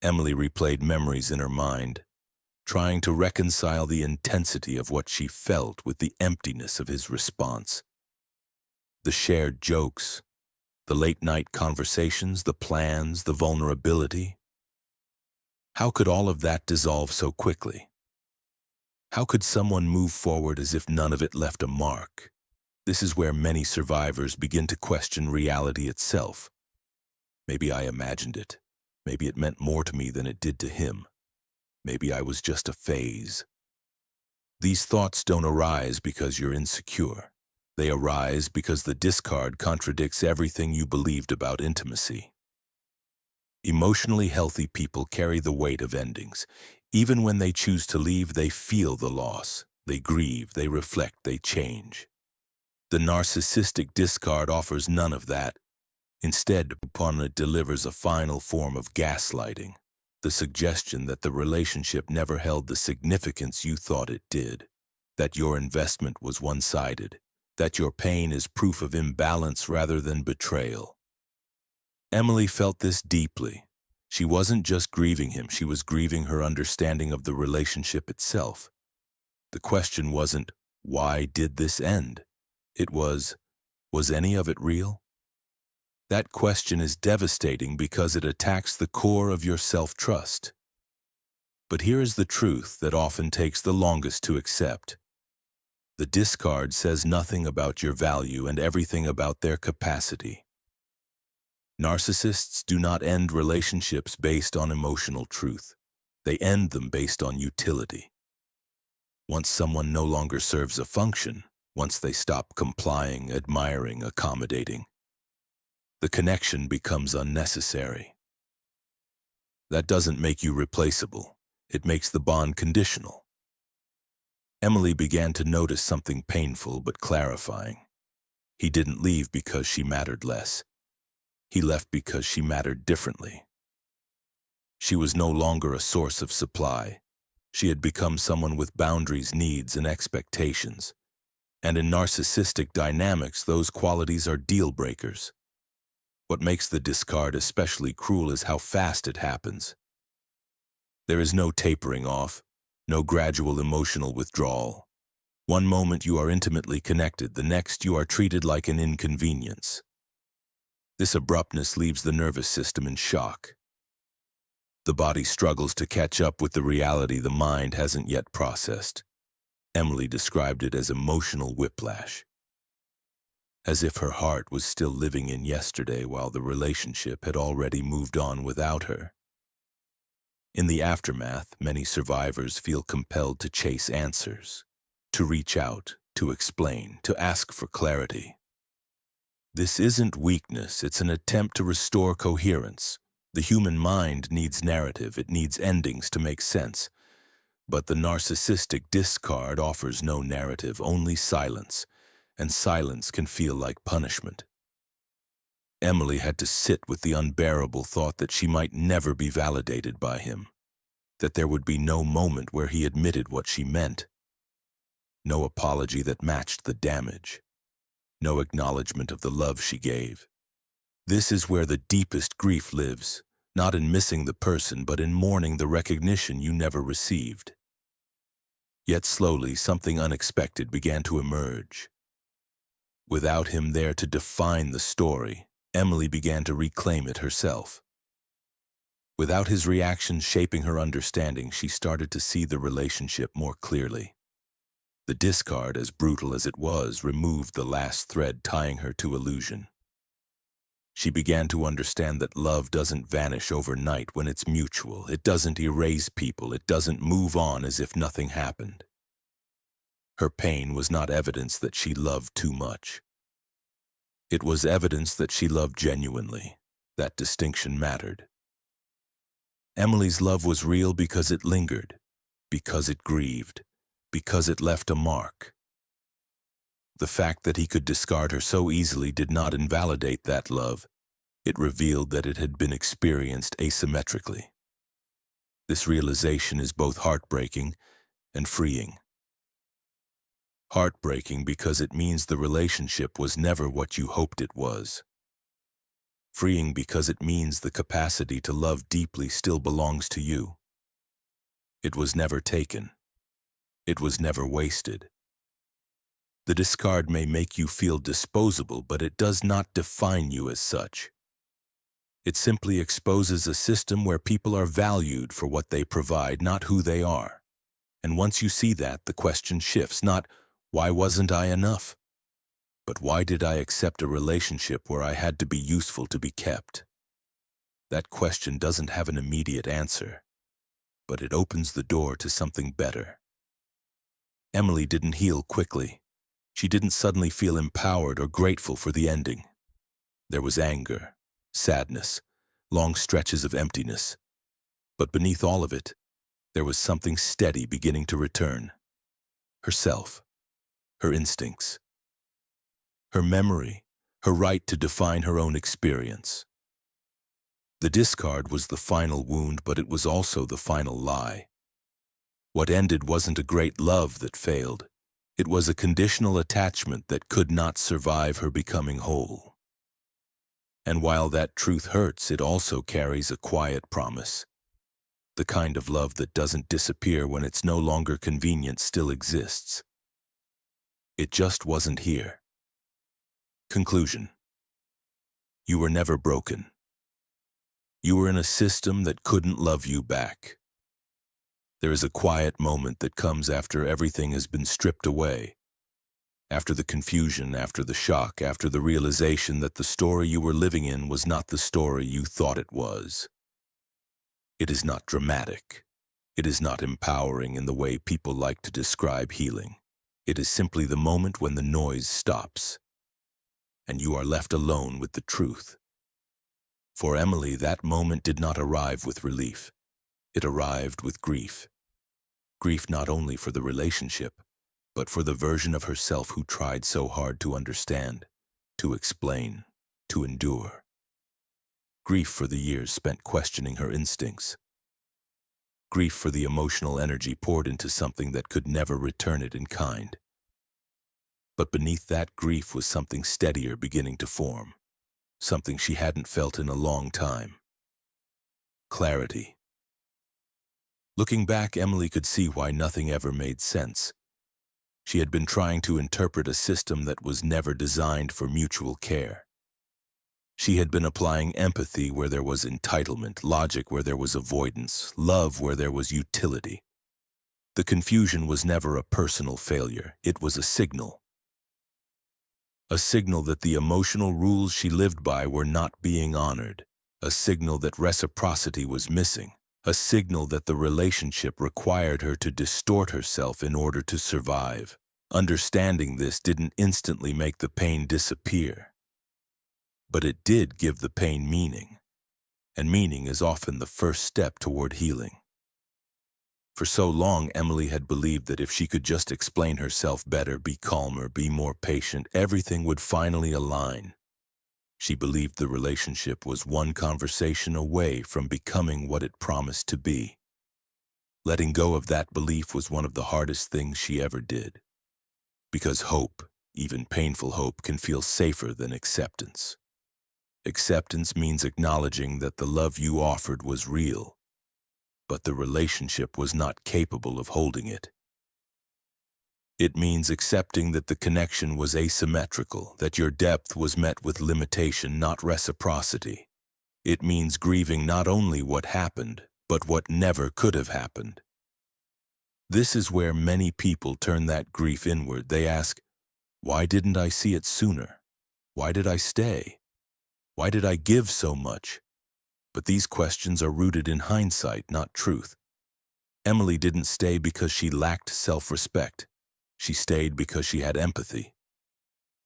Emily replayed memories in her mind, trying to reconcile the intensity of what she felt with the emptiness of his response. The shared jokes, the late-night conversations, the plans, the vulnerability. How could all of that dissolve so quickly? How could someone move forward as if none of it left a mark? This is where many survivors begin to question reality itself. Maybe I imagined it. Maybe it meant more to me than it did to him. Maybe I was just a phase. These thoughts don't arise because you're insecure. They arise because the discard contradicts everything you believed about intimacy. Emotionally healthy people carry the weight of endings. Even when they choose to leave, they feel the loss. They grieve, they reflect, they change. The narcissistic discard offers none of that. Instead, it delivers a final form of gaslighting, the suggestion that the relationship never held the significance you thought it did, that your investment was one-sided, that your pain is proof of imbalance rather than betrayal. Emily felt this deeply. She wasn't just grieving him, she was grieving her understanding of the relationship itself. The question wasn't, why did this end? It was any of it real? That question is devastating because it attacks the core of your self-trust. But here is the truth that often takes the longest to accept. The discard says nothing about your value and everything about their capacity. Narcissists do not end relationships based on emotional truth. They end them based on utility. Once someone no longer serves a function, once they stop complying, admiring, accommodating, the connection becomes unnecessary. That doesn't make you replaceable. It makes the bond conditional. Emily began to notice something painful but clarifying. He didn't leave because she mattered less. He left because she mattered differently. She was no longer a source of supply. She had become someone with boundaries, needs, and expectations. And in narcissistic dynamics, those qualities are deal breakers. What makes the discard especially cruel is how fast it happens. There is no tapering off, no gradual emotional withdrawal. One moment you are intimately connected, the next you are treated like an inconvenience. This abruptness leaves the nervous system in shock. The body struggles to catch up with the reality the mind hasn't yet processed. Emily described it as emotional whiplash, as if her heart was still living in yesterday while the relationship had already moved on without her. In the aftermath, many survivors feel compelled to chase answers, to reach out, to explain, to ask for clarity. This isn't weakness, it's an attempt to restore coherence. The human mind needs narrative, it needs endings to make sense. But the narcissistic discard offers no narrative, only silence, and silence can feel like punishment. Emily had to sit with the unbearable thought that she might never be validated by him, that there would be no moment where he admitted what she meant. No apology that matched the damage, no acknowledgement of the love she gave. This is where the deepest grief lives, not in missing the person, but in mourning the recognition you never received. Yet slowly, something unexpected began to emerge. Without him there to define the story, Emily began to reclaim it herself. Without his reactions shaping her understanding, she started to see the relationship more clearly. The discard, as brutal as it was, removed the last thread tying her to illusion. She began to understand that love doesn't vanish overnight when it's mutual. It doesn't erase people. It doesn't move on as if nothing happened. Her pain was not evidence that she loved too much. It was evidence that she loved genuinely. That distinction mattered. Emily's love was real because it lingered, because it grieved, because it left a mark. The fact that he could discard her so easily did not invalidate that love. It revealed that it had been experienced asymmetrically. This realization is both heartbreaking and freeing. Heartbreaking because it means the relationship was never what you hoped it was. Freeing because it means the capacity to love deeply still belongs to you. It was never taken. It was never wasted. The discard may make you feel disposable, but it does not define you as such. It simply exposes a system where people are valued for what they provide, not who they are. And once you see that, the question shifts, not, why wasn't I enough? But why did I accept a relationship where I had to be useful to be kept? That question doesn't have an immediate answer, but it opens the door to something better. Emily didn't heal quickly. She didn't suddenly feel empowered or grateful for the ending. There was anger, sadness, long stretches of emptiness. But beneath all of it, there was something steady beginning to return. Herself, her instincts, her memory, her right to define her own experience. The discard was the final wound, but it was also the final lie. What ended wasn't a great love that failed. It was a conditional attachment that could not survive her becoming whole. And while that truth hurts, it also carries a quiet promise. The kind of love that doesn't disappear when it's no longer convenient still exists. It just wasn't here. Conclusion. You were never broken. You were in a system that couldn't love you back. There is a quiet moment that comes after everything has been stripped away. After the confusion, after the shock, after the realization that the story you were living in was not the story you thought it was. It is not dramatic. It is not empowering in the way people like to describe healing. It is simply the moment when the noise stops, and you are left alone with the truth. For Emily, that moment did not arrive with relief. It arrived with grief. Grief not only for the relationship, but for the version of herself who tried so hard to understand, to explain, to endure. Grief for the years spent questioning her instincts. Grief for the emotional energy poured into something that could never return it in kind. But beneath that grief was something steadier beginning to form, something she hadn't felt in a long time. Clarity. Looking back, Emily could see why nothing ever made sense. She had been trying to interpret a system that was never designed for mutual care. She had been applying empathy where there was entitlement, logic where there was avoidance, love where there was utility. The confusion was never a personal failure. It was a signal. A signal that the emotional rules she lived by were not being honored. A signal that reciprocity was missing. A signal that the relationship required her to distort herself in order to survive. Understanding this didn't instantly make the pain disappear. But it did give the pain meaning. And meaning is often the first step toward healing. For so long, Emily had believed that if she could just explain herself better, be calmer, be more patient, everything would finally align. She believed the relationship was one conversation away from becoming what it promised to be. Letting go of that belief was one of the hardest things she ever did. Because hope, even painful hope, can feel safer than acceptance. Acceptance means acknowledging that the love you offered was real, but the relationship was not capable of holding it. It means accepting that the connection was asymmetrical, that your depth was met with limitation, not reciprocity. It means grieving not only what happened, but what never could have happened. This is where many people turn that grief inward. They ask, why didn't I see it sooner? Why did I stay? Why did I give so much? But these questions are rooted in hindsight, not truth. Emily didn't stay because she lacked self-respect. She stayed because she had empathy.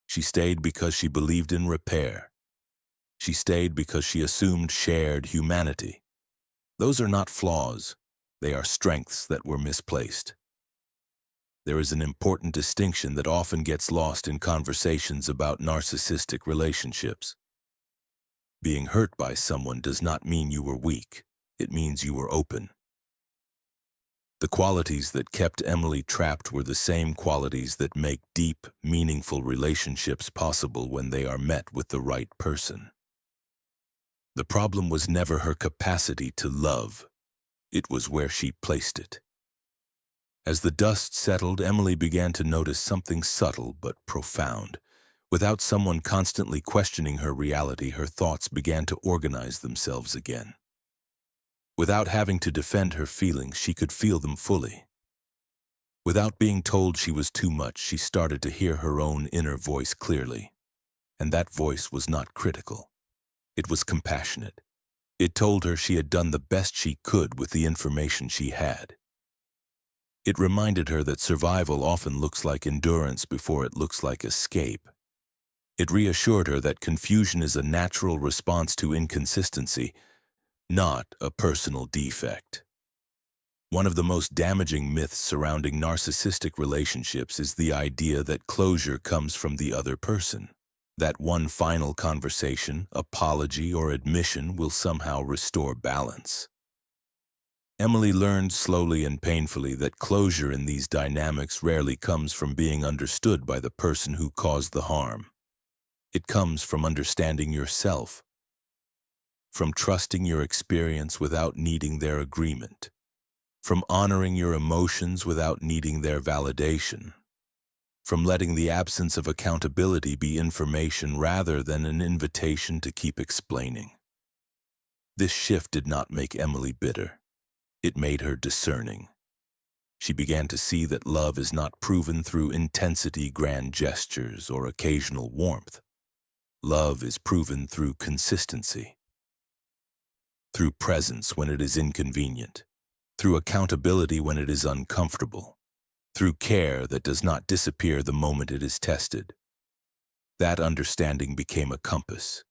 She stayed because she believed in repair. She stayed because she assumed shared humanity. Those are not flaws. They are strengths that were misplaced. there is an important distinction that often gets lost in conversations about narcissistic relationships. Being hurt by someone does not mean you were weak. It means you were open. The qualities that kept Emily trapped were the same qualities that make deep, meaningful relationships possible when they are met with the right person. The problem was never her capacity to love. It was where she placed it. As the dust settled, Emily began to notice something subtle but profound. Without someone constantly questioning her reality, her thoughts began to organize themselves again. Without having to defend her feelings, she could feel them fully. Without being told she was too much, she started to hear her own inner voice clearly. And that voice was not critical. It was compassionate. It told her she had done the best she could with the information she had. It reminded her that survival often looks like endurance before it looks like escape. It reassured her that confusion is a natural response to inconsistency, not a personal defect. One of the most damaging myths surrounding narcissistic relationships is the idea that closure comes from the other person. That one final conversation, apology, or admission will somehow restore balance. Emily learned slowly and painfully that closure in these dynamics rarely comes from being understood by the person who caused the harm. It comes from understanding yourself, from trusting your experience without needing their agreement, from honoring your emotions without needing their validation, from letting the absence of accountability be information rather than an invitation to keep explaining. This shift did not make Emily bitter. It made her discerning. She began to see that love is not proven through intensity, grand gestures, or occasional warmth. Love is proven through consistency, through presence when it is inconvenient, through accountability when it is uncomfortable, through care that does not disappear the moment it is tested. That understanding became a compass.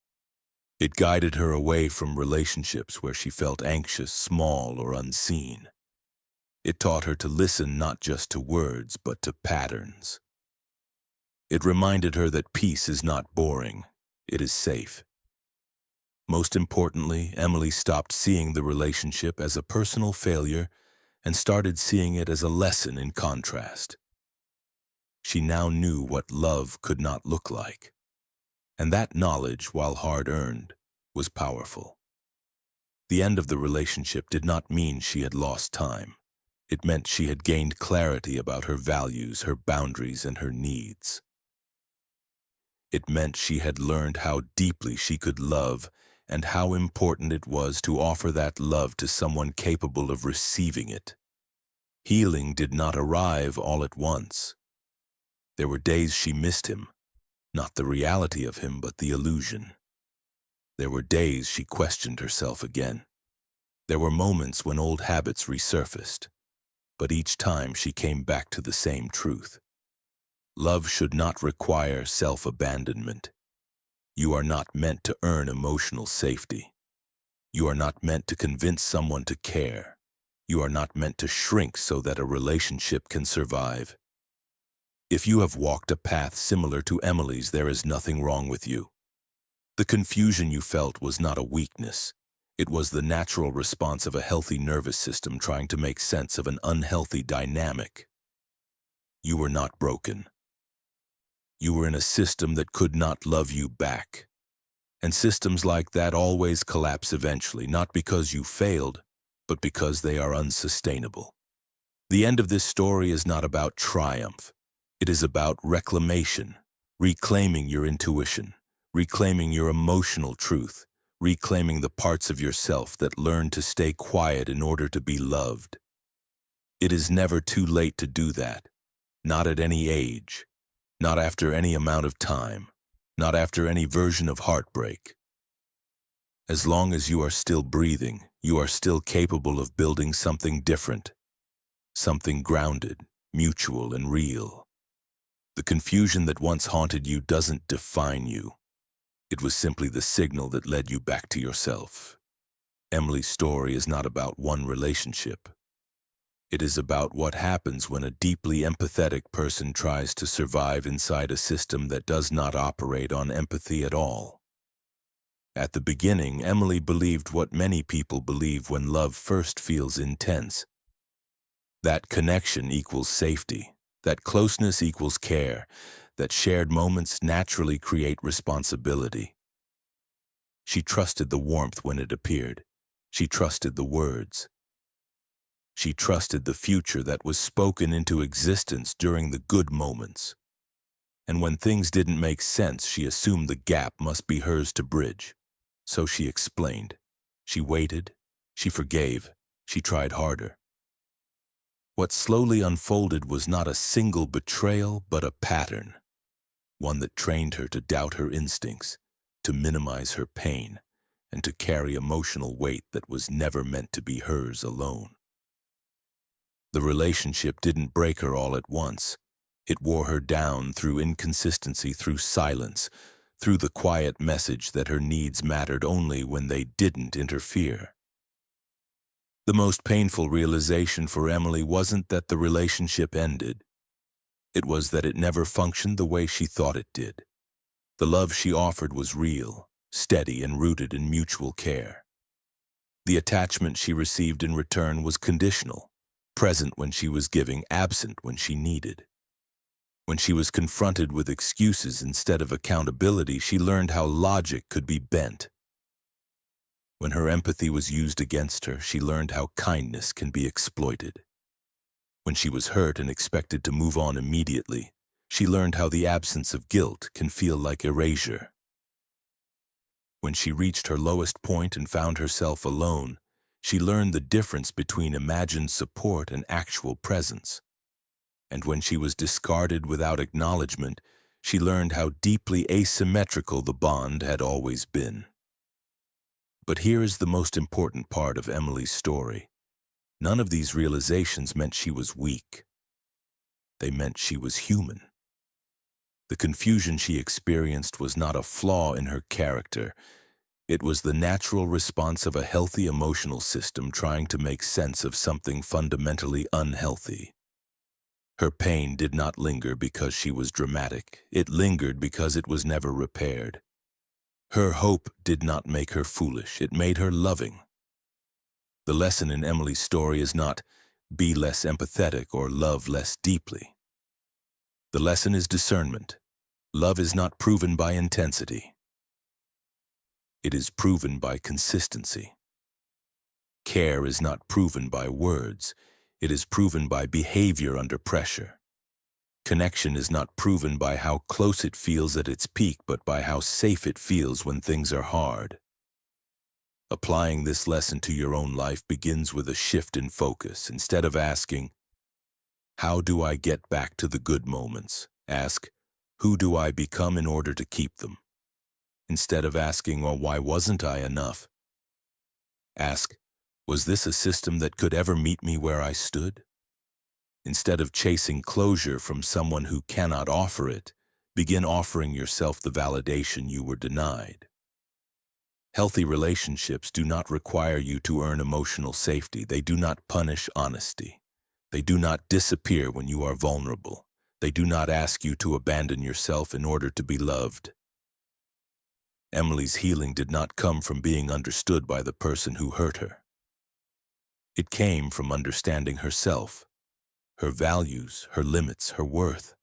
It guided her away from relationships where she felt anxious, small, or unseen. It taught her to listen not just to words, but to patterns. It reminded her that peace is not boring, it is safe. Most importantly, Emily stopped seeing the relationship as a personal failure and started seeing it as a lesson in contrast. She now knew what love could not look like. And that knowledge, while hard-earned, was powerful. The end of the relationship did not mean she had lost time. It meant she had gained clarity about her values, her boundaries, and her needs. It meant she had learned how deeply she could love and how important it was to offer that love to someone capable of receiving it. Healing did not arrive all at once. There were days she missed him. Not the reality of him, but the illusion. There were days she questioned herself again. There were moments when old habits resurfaced, but each time she came back to the same truth. Love should not require self-abandonment. You are not meant to earn emotional safety. You are not meant to convince someone to care. You are not meant to shrink so that a relationship can survive. If you have walked a path similar to Emily's, there is nothing wrong with you. The confusion you felt was not a weakness. It was the natural response of a healthy nervous system trying to make sense of an unhealthy dynamic. You were not broken. You were in a system that could not love you back. And systems like that always collapse eventually, not because you failed, but because they are unsustainable. The end of this story is not about triumph. It is about reclamation, reclaiming your intuition, reclaiming your emotional truth, reclaiming the parts of yourself that learn to stay quiet in order to be loved. It is never too late to do that, not at any age, not after any amount of time, not after any version of heartbreak. As long as you are still breathing, you are still capable of building something different, something grounded, mutual, and real. The confusion that once haunted you doesn't define you. It was simply the signal that led you back to yourself. Emily's story is not about one relationship. It is about what happens when a deeply empathetic person tries to survive inside a system that does not operate on empathy at all. At the beginning, Emily believed what many people believe when love first feels intense. That connection equals safety, that closeness equals care, that shared moments naturally create responsibility. She trusted the warmth when it appeared. She trusted the words. She trusted the future that was spoken into existence during the good moments. And when things didn't make sense, she assumed the gap must be hers to bridge. So she explained. She waited. She forgave. She tried harder. What slowly unfolded was not a single betrayal, but a pattern. One that trained her to doubt her instincts, to minimize her pain, and to carry emotional weight that was never meant to be hers alone. The relationship didn't break her all at once. It wore her down through inconsistency, through silence, through the quiet message that her needs mattered only when they didn't interfere. The most painful realization for Emily wasn't that the relationship ended. It was that it never functioned the way she thought it did. The love she offered was real, steady, and rooted in mutual care. The attachment she received in return was conditional, present when she was giving, absent when she needed. When she was confronted with excuses instead of accountability, she learned how logic could be bent. When her empathy was used against her, she learned how kindness can be exploited. When she was hurt and expected to move on immediately, she learned how the absence of guilt can feel like erasure. When she reached her lowest point and found herself alone, she learned the difference between imagined support and actual presence. And when she was discarded without acknowledgement, she learned how deeply asymmetrical the bond had always been. But here is the most important part of Emily's story. None of these realizations meant she was weak. They meant she was human. The confusion she experienced was not a flaw in her character. It was the natural response of a healthy emotional system trying to make sense of something fundamentally unhealthy. Her pain did not linger because she was dramatic. It lingered because it was never repaired. Her hope did not make her foolish. It made her loving. The lesson in Emily's story is not be less empathetic or love less deeply. The lesson is discernment. Love is not proven by intensity. It is proven by consistency. Care is not proven by words. It is proven by behavior under pressure. Connection is not proven by how close it feels at its peak, but by how safe it feels when things are hard. Applying this lesson to your own life begins with a shift in focus. Instead of asking, how do I get back to the good moments? Ask, who do I become in order to keep them? Instead of asking, well, why wasn't I enough? Ask, was this a system that could ever meet me where I stood? Instead of chasing closure from someone who cannot offer it, begin offering yourself the validation you were denied. Healthy relationships do not require you to earn emotional safety. They do not punish honesty. They do not disappear when you are vulnerable. They do not ask you to abandon yourself in order to be loved. Emily's healing did not come from being understood by the person who hurt her. It came from understanding herself, her values, her limits, her worth.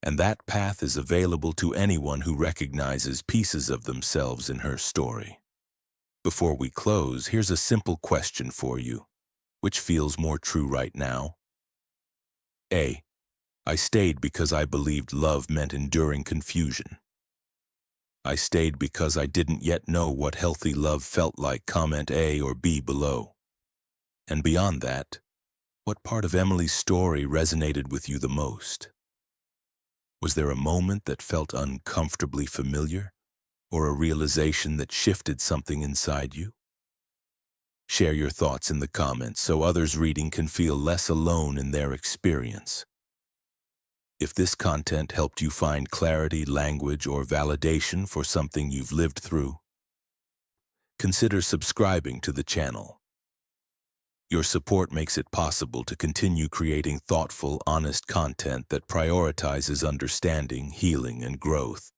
And that path is available to anyone who recognizes pieces of themselves in her story. Before we close, here's a simple question for you. Which feels more true right now? A. I stayed because I believed love meant enduring confusion. I stayed because I didn't yet know what healthy love felt like. Comment A or B below. And beyond that, what part of Emily's story resonated with you the most? Was there a moment that felt uncomfortably familiar, or a realization that shifted something inside you? Share your thoughts in the comments so others reading can feel less alone in their experience. If this content helped you find clarity, language, or validation for something you've lived through, consider subscribing to the channel. Your support makes it possible to continue creating thoughtful, honest content that prioritizes understanding, healing, and growth.